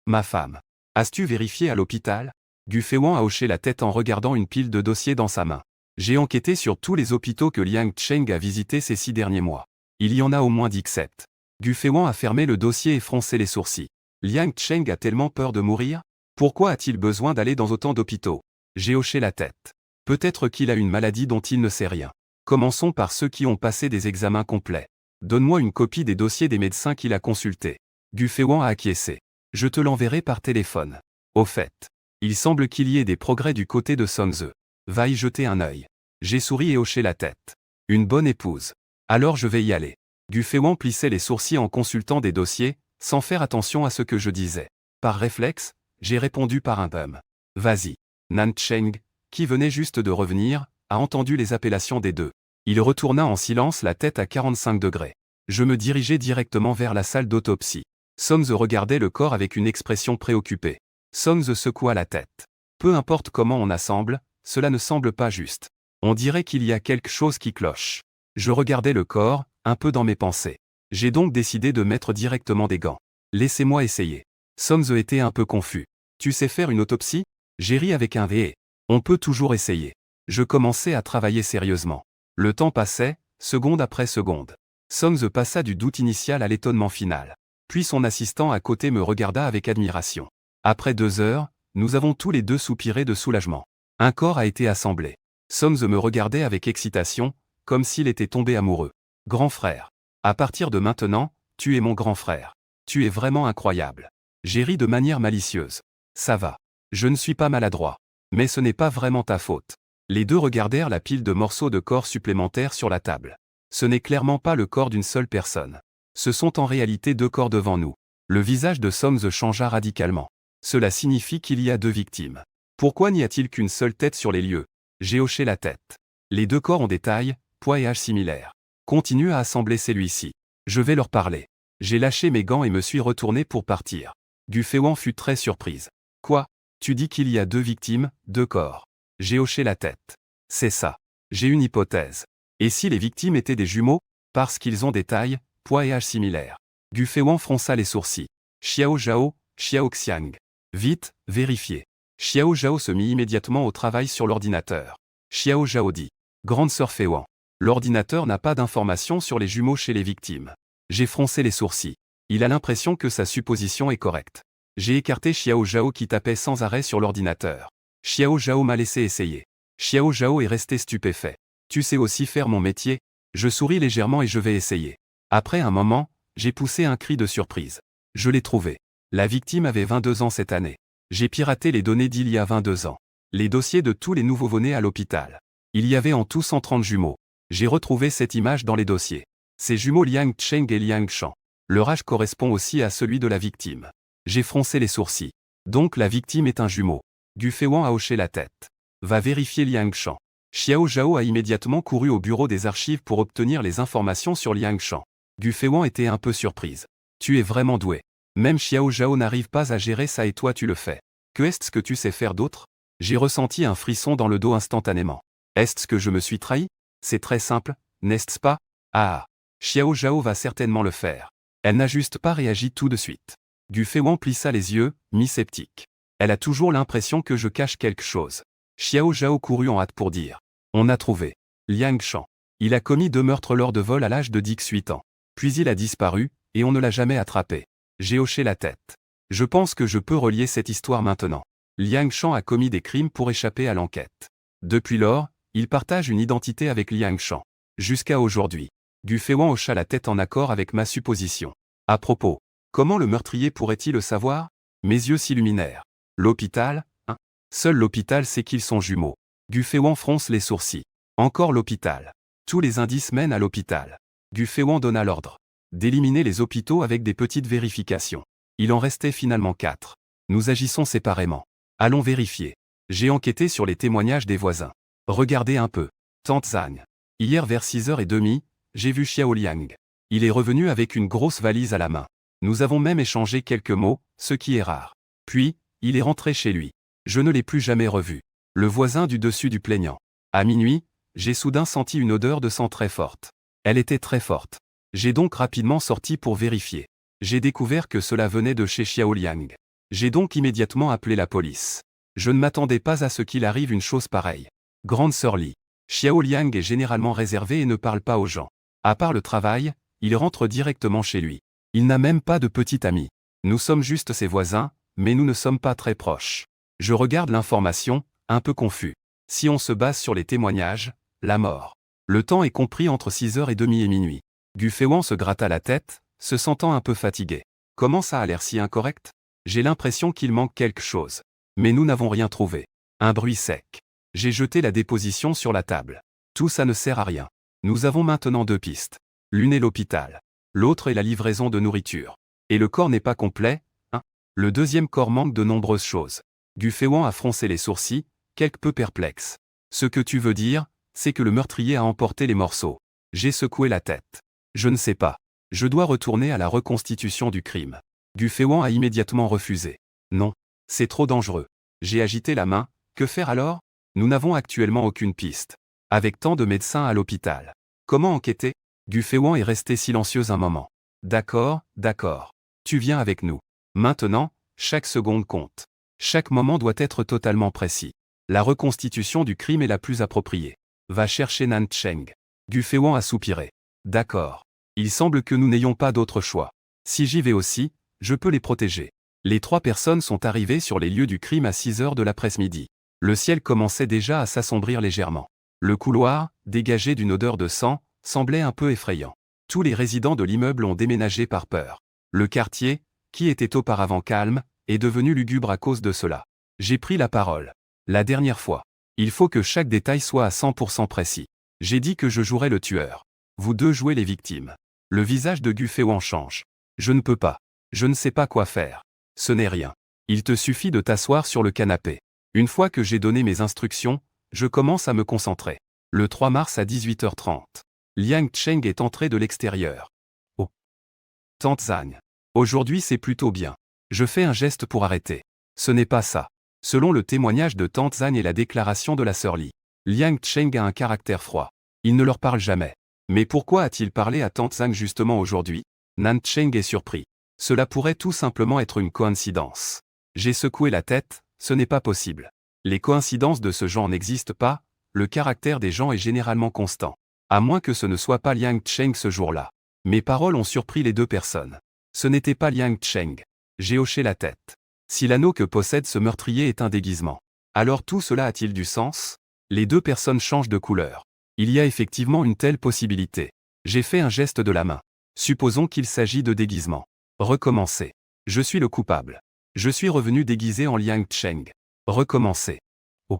Ma femme. As-tu vérifié à l'hôpital? Gu Feiwan a hoché la tête en regardant une pile de dossiers dans sa main. J'ai enquêté sur tous les hôpitaux que Liang Cheng a visités ces 6 derniers mois. Il y en a au moins 17. Gu Feiwan a fermé le dossier et froncé les sourcils. Liang Cheng a tellement peur de mourir? Pourquoi a-t-il besoin d'aller dans autant d'hôpitaux? J'ai hoché la tête. Peut-être qu'il a une maladie dont il ne sait rien. Commençons par ceux qui ont passé des examens complets. Donne-moi une copie des dossiers des médecins qu'il a consultés. Gu Feiwan a acquiescé. Je te l'enverrai par téléphone. Au fait, il semble qu'il y ait des progrès du côté de Song Ze. Va y jeter un œil. J'ai souri et hoché la tête. Une bonne épouse. Alors je vais y aller. Gu Feiwan plissait les sourcils en consultant des dossiers, sans faire attention à ce que je disais. Par réflexe, j'ai répondu par un Vas-y. Nan Cheng, qui venait juste de revenir, a entendu les appellations des deux. Il retourna en silence la tête à 45 degrés. Je me dirigeais directement vers la salle d'autopsie. Song Ze regardait le corps avec une expression préoccupée. Song Ze secoua la tête. Peu importe comment on assemble, cela ne semble pas juste. On dirait qu'il y a quelque chose qui cloche. Je regardais le corps, un peu dans mes pensées. J'ai donc décidé de mettre directement des gants. Laissez-moi essayer. Song Ze était un peu confus. Tu sais faire une autopsie? J'ai ri avec un V. On peut toujours essayer. Je commençais à travailler sérieusement. Le temps passait, seconde après seconde. Song Ze passa du doute initial à l'étonnement final. Puis son assistant à côté me regarda avec admiration. Après 2 heures, nous avons tous les deux soupiré de soulagement. Un corps a été assemblé. Song Ze me regardait avec excitation, comme s'il était tombé amoureux. Grand frère. À partir de maintenant, tu es mon grand frère. Tu es vraiment incroyable. J'ai ri de manière malicieuse. Ça va. Je ne suis pas maladroit. Mais ce n'est pas vraiment ta faute. Les deux regardèrent la pile de morceaux de corps supplémentaires sur la table. Ce n'est clairement pas le corps d'une seule personne. Ce sont en réalité 2 corps devant nous. Le visage de Song Ze changea radicalement. Cela signifie qu'il y a 2 victimes. Pourquoi n'y a-t-il qu'une seule tête sur les lieux? J'ai hoché la tête. Les 2 corps ont des tailles, poids et âge similaires. Continue à assembler celui-ci. Je vais leur parler. J'ai lâché mes gants et me suis retourné pour partir. Gu Feiwan fut très surprise. Quoi? Tu dis qu'il y a 2 victimes, 2 corps. J'ai hoché la tête. C'est ça. J'ai une hypothèse. Et si les victimes étaient des jumeaux? Parce qu'ils ont des tailles, poids et âge similaires. Gu Feiwan fronça les sourcils. Xiao Zhao, Xiao Xiang. Vite, vérifiez. Xiao Zhao se mit immédiatement au travail sur l'ordinateur. Xiao Zhao dit. Grande sœur Feiwan. L'ordinateur n'a pas d'informations sur les jumeaux chez les victimes. J'ai froncé les sourcils. Il a l'impression que sa supposition est correcte. J'ai écarté Xiao Zhao qui tapait sans arrêt sur l'ordinateur. Xiao Zhao m'a laissé essayer. Xiao Zhao est resté stupéfait. Tu sais aussi faire mon métier? Je souris légèrement et je vais essayer. Après un moment, j'ai poussé un cri de surprise. Je l'ai trouvé. La victime avait 22 ans cette année. J'ai piraté les données d'il y a 22 ans. Les dossiers de tous les nouveaux-nés à l'hôpital. Il y avait en tout 130 jumeaux. J'ai retrouvé cette image dans les dossiers. Ces jumeaux Liang Cheng et Liang Shan. Leur âge correspond aussi à celui de la victime. J'ai froncé les sourcils. Donc la victime est un jumeau. Gu Feiwan a hoché la tête. Va vérifier Liang Shan. Xiao Zhao a immédiatement couru au bureau des archives pour obtenir les informations sur Liang Shan. Gu Feiwan était un peu surprise. Tu es vraiment doué. Même Xiao Zhao n'arrive pas à gérer ça et toi tu le fais. Que est-ce que tu sais faire d'autre? J'ai ressenti un frisson dans le dos instantanément. Est-ce que je me suis trahi? C'est très simple, n'est-ce pas? Ah. Xiao Zhao va certainement le faire. Elle n'a juste pas réagi tout de suite. Gu Feiwan plissa les yeux, mi-sceptique. Elle a toujours l'impression que je cache quelque chose. Xiao Zhao courut en hâte pour dire. On a trouvé. Liang Shan. Il a commis 2 meurtres lors de vol à l'âge de 18 ans. Puis il a disparu, et on ne l'a jamais attrapé. J'ai hoché la tête. Je pense que je peux relier cette histoire maintenant. Liang Shan a commis des crimes pour échapper à l'enquête. Depuis lors, il partage une identité avec Liang Shan. Jusqu'à aujourd'hui. Gu Feiwan hocha la tête en accord avec ma supposition. À propos, comment le meurtrier pourrait-il le savoir? Mes yeux s'illuminèrent. L'hôpital, hein? Seul l'hôpital sait qu'ils sont jumeaux. Gu Feiwan fronce les sourcils. Encore l'hôpital. Tous les indices mènent à l'hôpital. Gu Feiwan donna l'ordre d'éliminer les hôpitaux avec des petites vérifications. Il en restait finalement 4. Nous agissons séparément. Allons vérifier. J'ai enquêté sur les témoignages des voisins. Regardez un peu. Tante Zhang. Hier vers 6h30, j'ai vu Xiao Liang. Il est revenu avec une grosse valise à la main. Nous avons même échangé quelques mots, ce qui est rare. Puis, il est rentré chez lui. Je ne l'ai plus jamais revu. Le voisin du dessus du plaignant. À minuit, j'ai soudain senti une odeur de sang très forte. Elle était très forte. J'ai donc rapidement sorti pour vérifier. J'ai découvert que cela venait de chez Xiao Liang. J'ai donc immédiatement appelé la police. Je ne m'attendais pas à ce qu'il arrive une chose pareille. Grande sœur Li. Xiao Liang est généralement réservé et ne parle pas aux gens. À part le travail, il rentre directement chez lui. Il n'a même pas de petit ami. Nous sommes juste ses voisins, mais nous ne sommes pas très proches. Je regarde l'information, un peu confus. Si on se base sur les témoignages, la mort. Le temps est compris entre 6h30 et minuit. Gu Feiwan se gratta la tête, se sentant un peu fatigué. Comment ça a l'air si incorrect? J'ai l'impression qu'il manque quelque chose. Mais nous n'avons rien trouvé. Un bruit sec. J'ai jeté la déposition sur la table. Tout ça ne sert à rien. Nous avons maintenant 2 pistes. L'une est l'hôpital. L'autre est la livraison de nourriture. Et le corps n'est pas complet, hein? Le deuxième corps manque de nombreuses choses. Gu Feiwan a froncé les sourcils, quelque peu perplexe. Ce que tu veux dire, c'est que le meurtrier a emporté les morceaux. J'ai secoué la tête. Je ne sais pas. Je dois retourner à la reconstitution du crime. Gu Feiwan a immédiatement refusé. Non. C'est trop dangereux. J'ai agité la main. Que faire alors? Nous n'avons actuellement aucune piste. Avec tant de médecins à l'hôpital. Comment enquêter? Gu Feiwan est resté silencieux un moment. D'accord, d'accord. Tu viens avec nous. Maintenant, chaque seconde compte. Chaque moment doit être totalement précis. La reconstitution du crime est la plus appropriée. Va chercher Nan Cheng. Gu Feiwan a soupiré. D'accord. Il semble que nous n'ayons pas d'autre choix. Si j'y vais aussi, je peux les protéger. Les 3 personnes sont arrivées sur les lieux du crime à 6h de l'après-midi. Le ciel commençait déjà à s'assombrir légèrement. Le couloir, dégagé d'une odeur de sang, semblait un peu effrayant. Tous les résidents de l'immeuble ont déménagé par peur. Le quartier, qui était auparavant calme, est devenu lugubre à cause de cela. J'ai pris la parole. La dernière fois. Il faut que chaque détail soit à 100% précis. J'ai dit que je jouerais le tueur. Vous deux jouez les victimes. Le visage de Gu Feiwan change. Je ne peux pas. Je ne sais pas quoi faire. Ce n'est rien. Il te suffit de t'asseoir sur le canapé. Une fois que j'ai donné mes instructions, je commence à me concentrer. Le 3 mars à 18h30. Liang Cheng est entré de l'extérieur. Oh. Tante Zhang. Aujourd'hui c'est plutôt bien. Je fais un geste pour arrêter. Ce n'est pas ça. Selon le témoignage de Tante Zhang et la déclaration de la sœur Li, Liang Cheng a un caractère froid. Il ne leur parle jamais. Mais pourquoi a-t-il parlé à Tante Zhang justement aujourd'hui? Nan Cheng est surpris. Cela pourrait tout simplement être une coïncidence. J'ai secoué la tête, ce n'est pas possible. Les coïncidences de ce genre n'existent pas, le caractère des gens est généralement constant. À moins que ce ne soit pas Liang Cheng ce jour-là. Mes paroles ont surpris les 2 personnes. Ce n'était pas Liang Cheng. J'ai hoché la tête. Si l'anneau que possède ce meurtrier est un déguisement, alors tout cela a-t-il du sens? Les 2 personnes changent de couleur. Il y a effectivement une telle possibilité. J'ai fait un geste de la main. Supposons qu'il s'agit de déguisement. Recommencer. Je suis le coupable. Je suis revenu déguisé en Liang Cheng. Recommencer. Oh.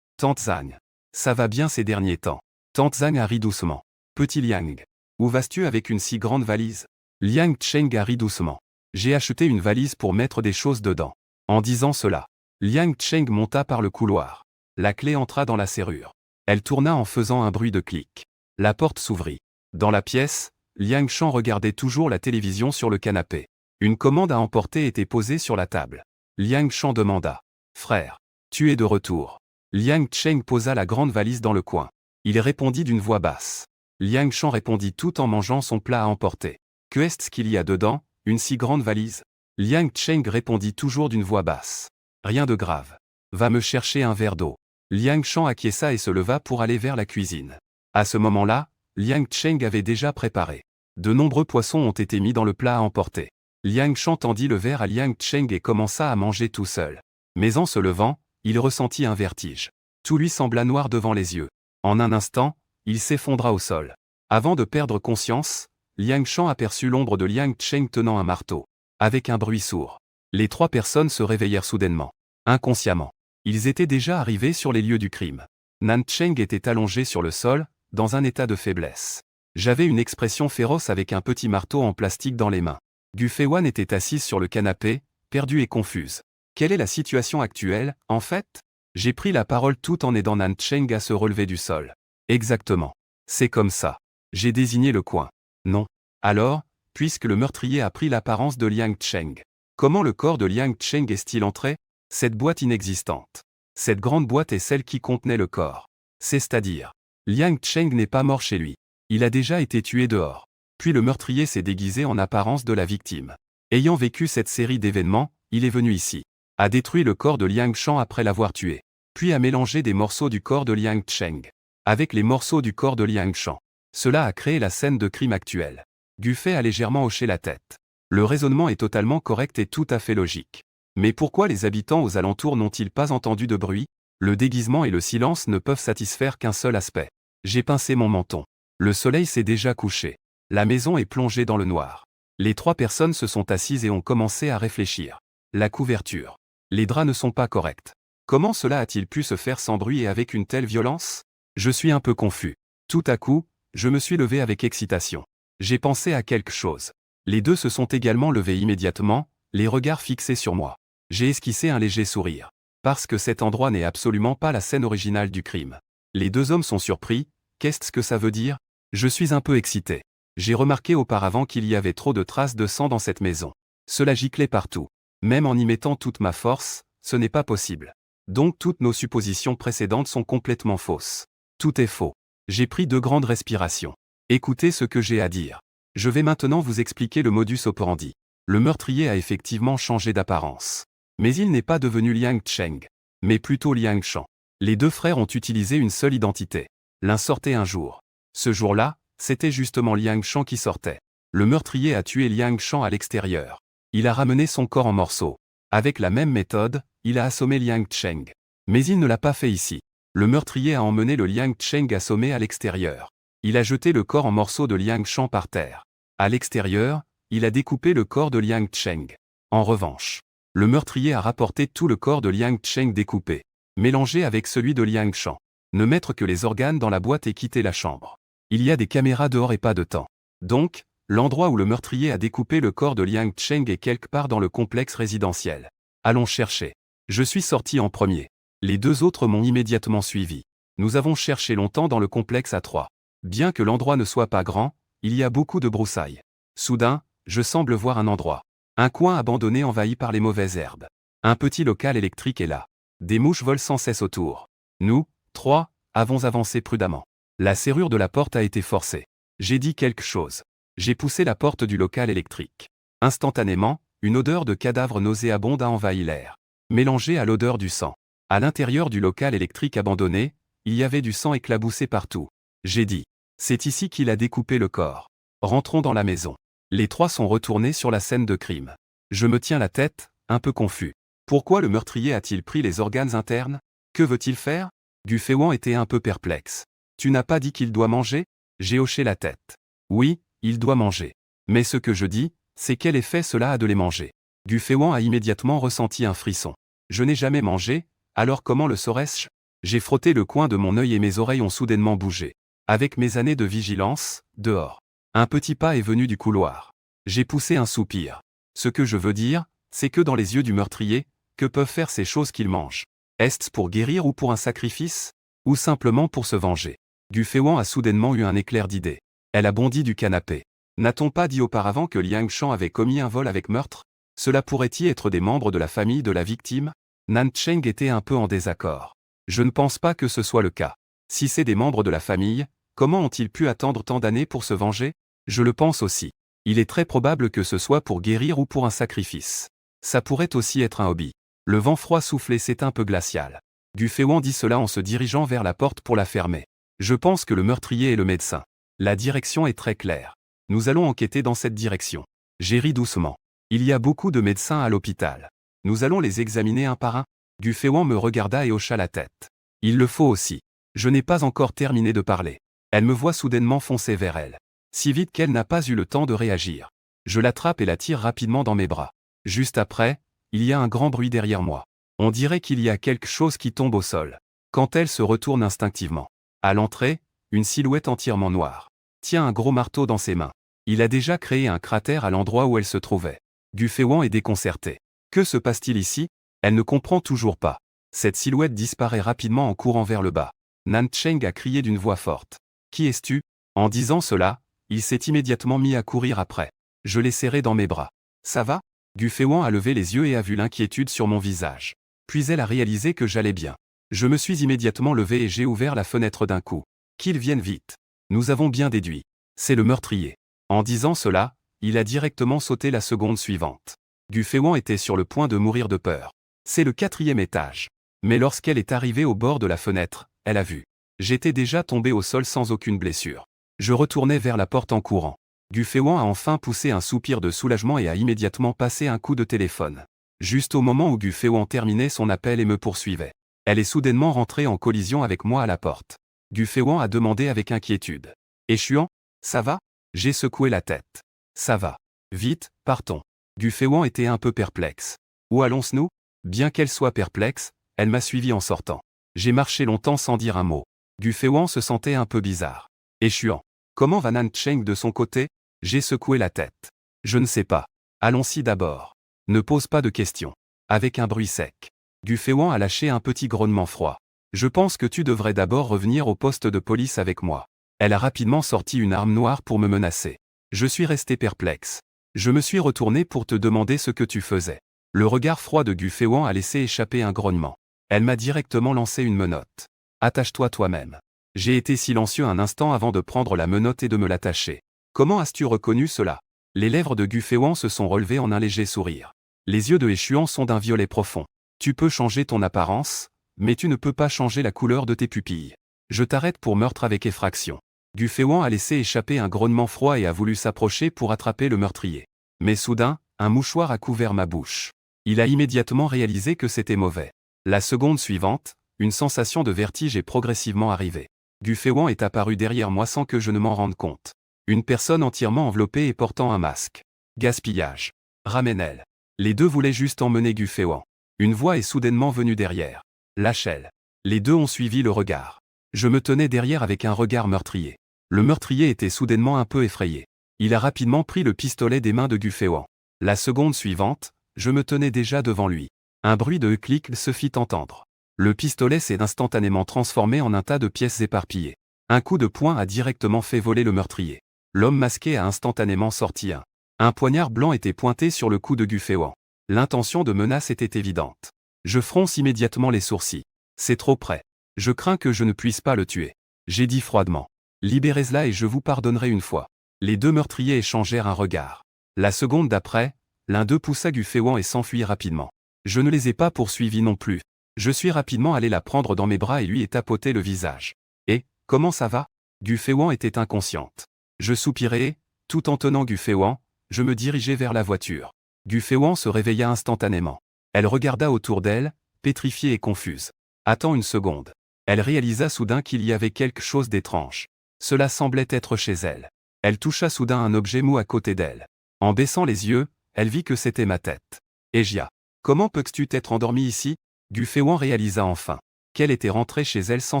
Tante Zhang. Ça va bien ces derniers temps. Tante Zhang a ri doucement. Petit Liang. Où vas-tu avec une si grande valise? Liang Cheng a ri doucement. J'ai acheté une valise pour mettre des choses dedans. En disant cela, Liang Cheng monta par le couloir. La clé entra dans la serrure. Elle tourna en faisant un bruit de clic. La porte s'ouvrit. Dans la pièce, Liang Shan regardait toujours la télévision sur le canapé. Une commande à emporter était posée sur la table. Liang Shan demanda. Frère, tu es de retour. Liang Cheng posa la grande valise dans le coin. Il répondit d'une voix basse. Liang Shan répondit tout en mangeant son plat à emporter. Que est-ce qu'il y a dedans, une si grande valise? Liang Cheng répondit toujours d'une voix basse. Rien de grave. Va me chercher un verre d'eau. Liang Shan acquiesça et se leva pour aller vers la cuisine. À ce moment-là, Liang Cheng avait déjà préparé. De nombreux poissons ont été mis dans le plat à emporter. Liang Shan tendit le verre à Liang Cheng et commença à manger tout seul. Mais en se levant, il ressentit un vertige. Tout lui sembla noir devant les yeux. En un instant, il s'effondra au sol. Avant de perdre conscience, Liang Shan aperçut l'ombre de Liang Cheng tenant un marteau. Avec un bruit sourd, les 3 personnes se réveillèrent soudainement. Inconsciemment, ils étaient déjà arrivés sur les lieux du crime. Nan Cheng était allongé sur le sol, dans un état de faiblesse. J'avais une expression féroce avec un petit marteau en plastique dans les mains. Gu Feiwan était assise sur le canapé, perdue et confuse. Quelle est la situation actuelle, en fait? J'ai pris la parole tout en aidant Nan Cheng à se relever du sol. Exactement. C'est comme ça. J'ai désigné le coin. Non. Alors, puisque le meurtrier a pris l'apparence de Liang Cheng. Comment le corps de Liang Cheng est-il entré? Cette boîte inexistante. Cette grande boîte est celle qui contenait le corps. C'est-à-dire, Liang Cheng n'est pas mort chez lui. Il a déjà été tué dehors. Puis le meurtrier s'est déguisé en apparence de la victime. Ayant vécu cette série d'événements, il est venu ici. A détruit le corps de Liang Shan après l'avoir tué. Puis a mélangé des morceaux du corps de Liang Cheng avec les morceaux du corps de Liang Shan. Cela a créé la scène de crime actuelle. Gu Fei a légèrement hoché la tête. Le raisonnement est totalement correct et tout à fait logique. Mais pourquoi les habitants aux alentours n'ont-ils pas entendu de bruit? Le déguisement et le silence ne peuvent satisfaire qu'un seul aspect. J'ai pincé mon menton. Le soleil s'est déjà couché. La maison est plongée dans le noir. Les 3 personnes se sont assises et ont commencé à réfléchir. La couverture. Les draps ne sont pas corrects. Comment cela a-t-il pu se faire sans bruit et avec une telle violence? Je suis un peu confus. Tout à coup, je me suis levé avec excitation. J'ai pensé à quelque chose. Les 2 se sont également levés immédiatement, les regards fixés sur moi. J'ai esquissé un léger sourire. Parce que cet endroit n'est absolument pas la scène originale du crime. Les 2 hommes sont surpris. Qu'est-ce que ça veut dire? Je suis un peu excité. J'ai remarqué auparavant qu'il y avait trop de traces de sang dans cette maison. Cela giclait partout. Même en y mettant toute ma force, ce n'est pas possible. Donc toutes nos suppositions précédentes sont complètement fausses. Tout est faux. J'ai pris 2 grandes respirations. Écoutez ce que j'ai à dire. Je vais maintenant vous expliquer le modus operandi. Le meurtrier a effectivement changé d'apparence. Mais il n'est pas devenu Liang Cheng, mais plutôt Liang Shan. Les 2 frères ont utilisé une seule identité. L'un sortait un jour. Ce jour-là, c'était justement Liang Shan qui sortait. Le meurtrier a tué Liang Shan à l'extérieur. Il a ramené son corps en morceaux. Avec la même méthode, il a assommé Liang Cheng. Mais il ne l'a pas fait ici. Le meurtrier a emmené le Liang Cheng assommé à l'extérieur. Il a jeté le corps en morceaux de Liang Shan par terre. À l'extérieur, il a découpé le corps de Liang Cheng. En revanche, le meurtrier a rapporté tout le corps de Liang Cheng découpé, mélangé avec celui de Liang Shan. Ne mettre que les organes dans la boîte et quitter la chambre. Il y a des caméras dehors et pas de temps. Donc, l'endroit où le meurtrier a découpé le corps de Liang Cheng est quelque part dans le complexe résidentiel. Allons chercher. Je suis sorti en premier. Les 2 autres m'ont immédiatement suivi. Nous avons cherché longtemps dans le complexe à 3. Bien que l'endroit ne soit pas grand, il y a beaucoup de broussailles. Soudain, je semble voir un endroit. Un coin abandonné envahi par les mauvaises herbes. Un petit local électrique est là. Des mouches volent sans cesse autour. Nous, 3, avons avancé prudemment. La serrure de la porte a été forcée. J'ai dit quelque chose. J'ai poussé la porte du local électrique. Instantanément, une odeur de cadavre nauséabonde a envahi l'air. Mélangée à l'odeur du sang. À l'intérieur du local électrique abandonné, il y avait du sang éclaboussé partout. J'ai dit. C'est ici qu'il a découpé le corps. Rentrons dans la maison. Les 3 sont retournés sur la scène de crime. Je me tiens la tête, un peu confus. Pourquoi le meurtrier a-t-il pris les organes internes? Que veut-il faire? Gu Feiwan était un peu perplexe. Tu n'as pas dit qu'il doit manger? J'ai hoché la tête. Oui, il doit manger. Mais ce que je dis, c'est quel effet cela a de les manger. Gu Feiwan a immédiatement ressenti un frisson. Je n'ai jamais mangé, alors comment le saurais-je? J'ai frotté le coin de mon œil et mes oreilles ont soudainement bougé. Avec mes années de vigilance, dehors. Un petit pas est venu du couloir. J'ai poussé un soupir. Ce que je veux dire, c'est que dans les yeux du meurtrier, que peuvent faire ces choses qu'il mange? Est-ce pour guérir ou pour un sacrifice? Ou simplement pour se venger? Gu Feiwan a soudainement eu un éclair d'idée. Elle a bondi du canapé. N'a-t-on pas dit auparavant que Liang Shan avait commis un vol avec meurtre? Cela pourrait-y être des membres de la famille de la victime? Nan Cheng était un peu en désaccord. Je ne pense pas que ce soit le cas. Si c'est des membres de la famille, comment ont-ils pu attendre tant d'années pour se venger? Je le pense aussi. Il est très probable que ce soit pour guérir ou pour un sacrifice. Ça pourrait aussi être un hobby. Le vent froid soufflait, c'est un peu glacial. Gu Feiwan dit cela en se dirigeant vers la porte pour la fermer. Je pense que le meurtrier est le médecin. La direction est très claire. Nous allons enquêter dans cette direction. J'ai ri doucement. Il y a beaucoup de médecins à l'hôpital. Nous allons les examiner un par un. Gu Feiwan me regarda et hocha la tête. Il le faut aussi. Je n'ai pas encore terminé de parler. Elle me voit soudainement foncer vers elle. Si vite qu'elle n'a pas eu le temps de réagir. Je l'attrape et la tire rapidement dans mes bras. Juste après, il y a un grand bruit derrière moi. On dirait qu'il y a quelque chose qui tombe au sol. Quand elle se retourne instinctivement. À l'entrée, une silhouette entièrement noire. Tient un gros marteau dans ses mains. Il a déjà créé un cratère à l'endroit où elle se trouvait. Gu Feiwan est déconcerté. Que se passe-t-il ici? Elle ne comprend toujours pas. Cette silhouette disparaît rapidement en courant vers le bas. Nan Cheng a crié d'une voix forte. Qui es-tu? En disant cela, il s'est immédiatement mis à courir après. Je l'ai serré dans mes bras. Ça va? Gu Feiwan a levé les yeux et a vu l'inquiétude sur mon visage. Puis elle a réalisé que j'allais bien. Je me suis immédiatement levé et j'ai ouvert la fenêtre d'un coup. Qu'il vienne vite. Nous avons bien déduit. C'est le meurtrier. En disant cela, il a directement sauté la seconde suivante. Gu Feiwan était sur le point de mourir de peur. C'est le 4e étage. Mais lorsqu'elle est arrivée au bord de la fenêtre, elle a vu. J'étais déjà tombé au sol sans aucune blessure. Je retournais vers la porte en courant. Gu Feiwan a enfin poussé un soupir de soulagement et a immédiatement passé un coup de téléphone. Juste au moment où Gu Feiwan terminait son appel et me poursuivait. Elle est soudainement rentrée en collision avec moi à la porte. Gu Feiwan a demandé avec inquiétude. Échuan, ça va? J'ai secoué la tête. Ça va. Vite, partons. Gu Feiwan était un peu perplexe. Où allons-nous? Bien qu'elle soit perplexe, elle m'a suivi en sortant. J'ai marché longtemps sans dire un mot. Gu Feiwan se sentait un peu bizarre. Échuan. Comment va Nan Cheng de son côté? J'ai secoué la tête. Je ne sais pas. Allons-y d'abord. Ne pose pas de questions. Avec un bruit sec. Gu Feiwan a lâché un petit grognement froid. Je pense que tu devrais d'abord revenir au poste de police avec moi. Elle a rapidement sorti une arme noire pour me menacer. Je suis resté perplexe. Je me suis retourné pour te demander ce que tu faisais. Le regard froid de Gu Feiwan a laissé échapper un grognement. Elle m'a directement lancé une menotte. Attache-toi toi-même. J'ai été silencieux un instant avant de prendre la menotte et de me l'attacher. Comment as-tu reconnu cela? Les lèvres de Gu Feiwan se sont relevées en un léger sourire. Les yeux de Échuan sont d'un violet profond. Tu peux changer ton apparence, mais tu ne peux pas changer la couleur de tes pupilles. Je t'arrête pour meurtre avec effraction. Gu Feiwan a laissé échapper un grognement froid et a voulu s'approcher pour attraper le meurtrier. Mais soudain, un mouchoir a couvert ma bouche. Il a immédiatement réalisé que c'était mauvais. La seconde suivante, une sensation de vertige est progressivement arrivée. Gu Feiwan est apparu derrière moi sans que je ne m'en rende compte. Une personne entièrement enveloppée et portant un masque. Gaspillage. Ramène-elle. Les deux voulaient juste emmener Gu Feiwan. Une voix est soudainement venue derrière. Lâche-elle. Les deux ont suivi le regard. Je me tenais derrière avec un regard meurtrier. Le meurtrier était soudainement un peu effrayé. Il a rapidement pris le pistolet des mains de Gu Feiwan. La seconde suivante, je me tenais déjà devant lui. Un bruit de clic se fit entendre. Le pistolet s'est instantanément transformé en un tas de pièces éparpillées. Un coup de poing a directement fait voler le meurtrier. L'homme masqué a instantanément sorti un poignard blanc était pointé sur le cou de Gu Feiwan. L'intention de menace était évidente. Je fronce immédiatement les sourcils. C'est trop près. Je crains que je ne puisse pas le tuer. J'ai dit froidement. Libérez-la et je vous pardonnerai une fois. Les deux meurtriers échangèrent un regard. La seconde d'après, l'un d'eux poussa Gu Feiwan et s'enfuit rapidement. Je ne les ai pas poursuivis non plus. Je suis rapidement allé la prendre dans mes bras et lui ai tapoté le visage. Et, comment ça va? Gu Feiwan était inconsciente. Je soupirai, tout en tenant Gu Feiwan, je me dirigeai vers la voiture. Gu Feiwan se réveilla instantanément. Elle regarda autour d'elle, pétrifiée et confuse. Attends une seconde. Elle réalisa soudain qu'il y avait quelque chose d'étrange. Cela semblait être chez elle. Elle toucha soudain un objet mou à côté d'elle. En baissant les yeux, elle vit que c'était ma tête. Egia. Comment peux-tu t'être endormi ici? Gu Feiwan réalisa enfin qu'elle était rentrée chez elle sans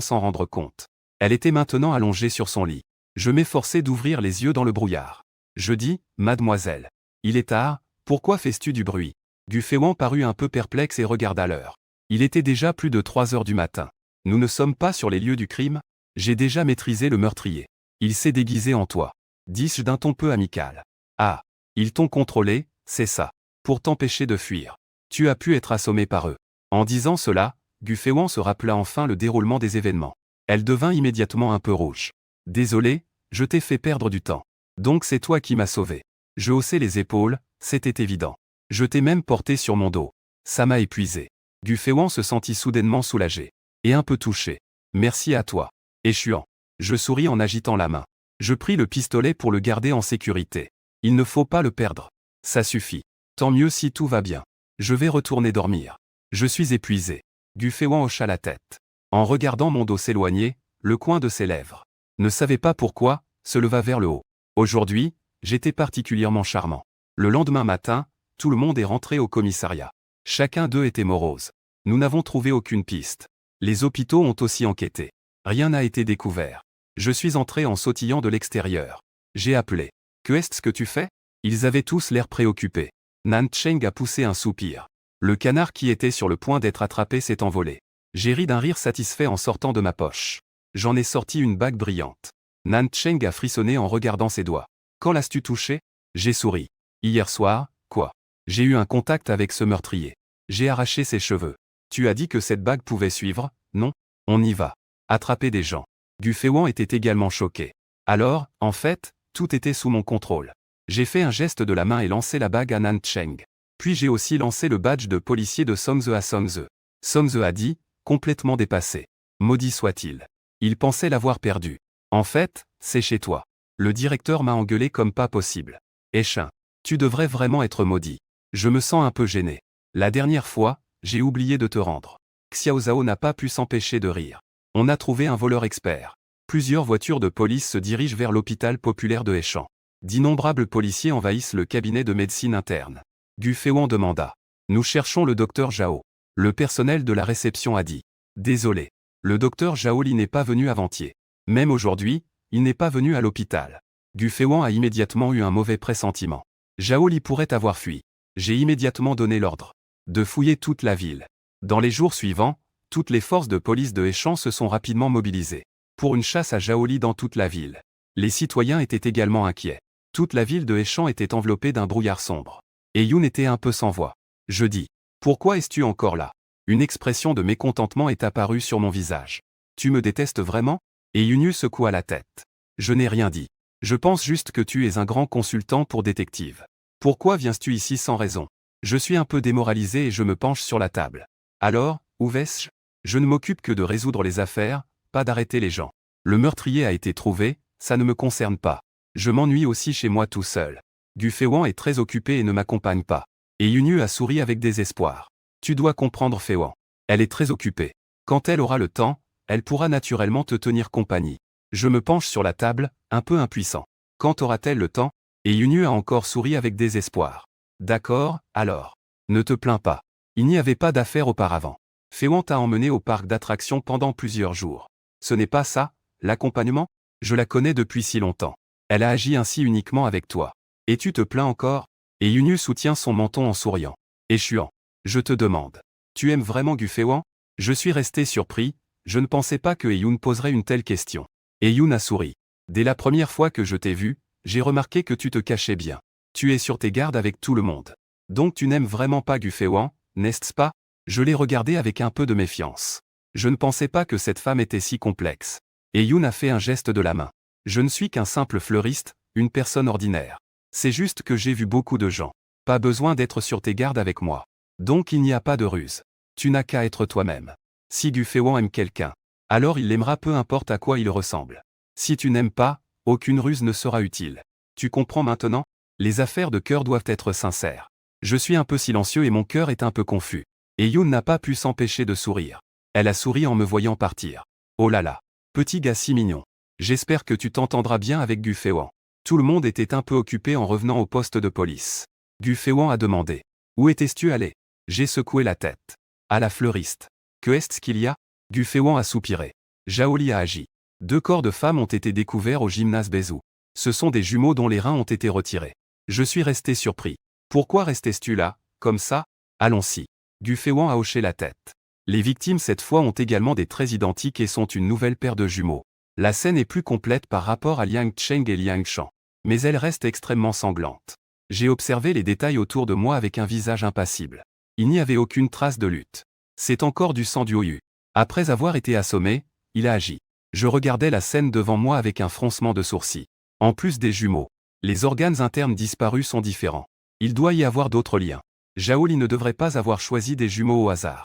s'en rendre compte. Elle était maintenant allongée sur son lit. Je m'efforçai d'ouvrir les yeux dans le brouillard. Je dis, mademoiselle. Il est tard, pourquoi fais-tu du bruit? Gu Feiwan parut un peu perplexe et regarda l'heure. Il était déjà plus de 3 heures du matin. Nous ne sommes pas sur les lieux du crime? J'ai déjà maîtrisé le meurtrier. Il s'est déguisé en toi. Dis-je d'un ton peu amical. Ah. Ils t'ont contrôlé, c'est ça. Pour t'empêcher de fuir. Tu as pu être assommé par eux. En disant cela, Gu Feiwan se rappela enfin le déroulement des événements. Elle devint immédiatement un peu rouge. Désolé, je t'ai fait perdre du temps. Donc c'est toi qui m'as sauvé. Je haussai les épaules, c'était évident. Je t'ai même porté sur mon dos. Ça m'a épuisé. Gu Feiwan se sentit soudainement soulagé. Et un peu touché. Merci à toi. Échuan. Je souris en agitant la main. Je pris le pistolet pour le garder en sécurité. Il ne faut pas le perdre. Ça suffit. Tant mieux si tout va bien. Je vais retourner dormir. Je suis épuisé. Gu Feiwan hocha la tête. En regardant mon dos s'éloigner, le coin de ses lèvres, ne savait pas pourquoi, se leva vers le haut. Aujourd'hui, j'étais particulièrement charmant. Le lendemain matin, tout le monde est rentré au commissariat. Chacun d'eux était morose. Nous n'avons trouvé aucune piste. Les hôpitaux ont aussi enquêté. Rien n'a été découvert. Je suis entré en sautillant de l'extérieur. J'ai appelé. Que est-ce que tu fais? Ils avaient tous l'air préoccupés. Nan Cheng a poussé un soupir. Le canard qui était sur le point d'être attrapé s'est envolé. J'ai ri d'un rire satisfait en sortant de ma poche. J'en ai sorti une bague brillante. Nan Cheng a frissonné en regardant ses doigts. Quand l'as-tu touché? J'ai souri. Hier soir, quoi? J'ai eu un contact avec ce meurtrier. J'ai arraché ses cheveux. Tu as dit que cette bague pouvait suivre, non? On y va. Attraper des gens. Gu Feiwan était également choqué. Alors, en fait, tout était sous mon contrôle. J'ai fait un geste de la main et lancé la bague à Nan Cheng. Puis j'ai aussi lancé le badge de policier de Songze à Songze. Songze a dit, complètement dépassé. Maudit soit-il. Il pensait l'avoir perdu. En fait, c'est chez toi. Le directeur m'a engueulé comme pas possible. Échin. Tu devrais vraiment être maudit. Je me sens un peu gêné. La dernière fois, j'ai oublié de te rendre. Xiao Zhao n'a pas pu s'empêcher de rire. On a trouvé un voleur expert. Plusieurs voitures de police se dirigent vers l'hôpital populaire de Échan. D'innombrables policiers envahissent le cabinet de médecine interne. Gu Feiwan demanda. Nous cherchons le docteur Zhao. Le personnel de la réception a dit. Désolé. Le docteur Zhao Li n'est pas venu avant-hier. Même aujourd'hui, il n'est pas venu à l'hôpital. Gu Feiwan a immédiatement eu un mauvais pressentiment. Zhao Li pourrait avoir fui. J'ai immédiatement donné l'ordre de fouiller toute la ville. Dans les jours suivants, toutes les forces de police de Échan se sont rapidement mobilisées pour une chasse à Zhao Li dans toute la ville. Les citoyens étaient également inquiets. Toute la ville de Échan était enveloppée d'un brouillard sombre. Et Yoon était un peu sans voix. Je dis. Pourquoi es-tu encore là? Une expression de mécontentement est apparue sur mon visage. Tu me détestes vraiment? Et Yoon secoua la tête. Je n'ai rien dit. Je pense juste que tu es un grand consultant pour détective. Pourquoi viens-tu ici sans raison? Je suis un peu démoralisé et je me penche sur la table. Alors, où vais-je? Je ne m'occupe que de résoudre les affaires, pas d'arrêter les gens. Le meurtrier a été trouvé, ça ne me concerne pas. Je m'ennuie aussi chez moi tout seul. Gu Feiwan est très occupé et ne m'accompagne pas. Et Yoon a souri avec désespoir. Tu dois comprendre Feiwan. Elle est très occupée. Quand elle aura le temps, elle pourra naturellement te tenir compagnie. Je me penche sur la table, un peu impuissant. Quand aura-t-elle le temps? Et Yoon a encore souri avec désespoir. D'accord, alors. Ne te plains pas. Il n'y avait pas d'affaire auparavant. Feiwan t'a emmené au parc d'attractions pendant plusieurs jours. Ce n'est pas ça, l'accompagnement? Je la connais depuis si longtemps. Elle a agi ainsi uniquement avec toi. Et tu te plains encore? Et Yoon soutient son menton en souriant. Échuant. Je te demande. Tu aimes vraiment Gu Feiwan? Je suis resté surpris, je ne pensais pas que Yoon poserait une telle question. Et Yoon a souri. Dès la première fois que je t'ai vu, j'ai remarqué que tu te cachais bien. Tu es sur tes gardes avec tout le monde. Donc tu n'aimes vraiment pas Gu Feiwan, n'est-ce pas? Je l'ai regardé avec un peu de méfiance. Je ne pensais pas que cette femme était si complexe. Et Yoon a fait un geste de la main. Je ne suis qu'un simple fleuriste, une personne ordinaire. C'est juste que j'ai vu beaucoup de gens. Pas besoin d'être sur tes gardes avec moi. Donc il n'y a pas de ruse. Tu n'as qu'à être toi-même. Si Gu Feiwan aime quelqu'un, alors il l'aimera peu importe à quoi il ressemble. Si tu n'aimes pas, aucune ruse ne sera utile. Tu comprends maintenant? Les affaires de cœur doivent être sincères. Je suis un peu silencieux et mon cœur est un peu confus. Et Yoon n'a pas pu s'empêcher de sourire. Elle a souri en me voyant partir. Oh là là. Petit gars si mignon. J'espère que tu t'entendras bien avec Gu Feiwan. Tout le monde était un peu occupé en revenant au poste de police. Gu Feiwan a demandé. Où étais-tu allé? J'ai secoué la tête. À la fleuriste. Que est-ce qu'il y a? Gu Feiwan a soupiré. Zhao Li a agi. 2 corps de femmes ont été découverts au gymnase Bezou. Ce sont des jumeaux dont les reins ont été retirés. Je suis resté surpris. Pourquoi restais-tu là, comme ça? Allons-y. Gu Feiwan a hoché la tête. Les victimes cette fois ont également des traits identiques et sont une nouvelle paire de jumeaux. La scène est plus complète par rapport à Liang Cheng et Liang Shan. Mais elle reste extrêmement sanglante. J'ai observé les détails autour de moi avec un visage impassible. Il n'y avait aucune trace de lutte. C'est encore du sang du Oyu. Après avoir été assommé, il a agi. Je regardais la scène devant moi avec un froncement de sourcils. En plus des jumeaux, les organes internes disparus sont différents. Il doit y avoir d'autres liens. Zhao Li ne devrait pas avoir choisi des jumeaux au hasard.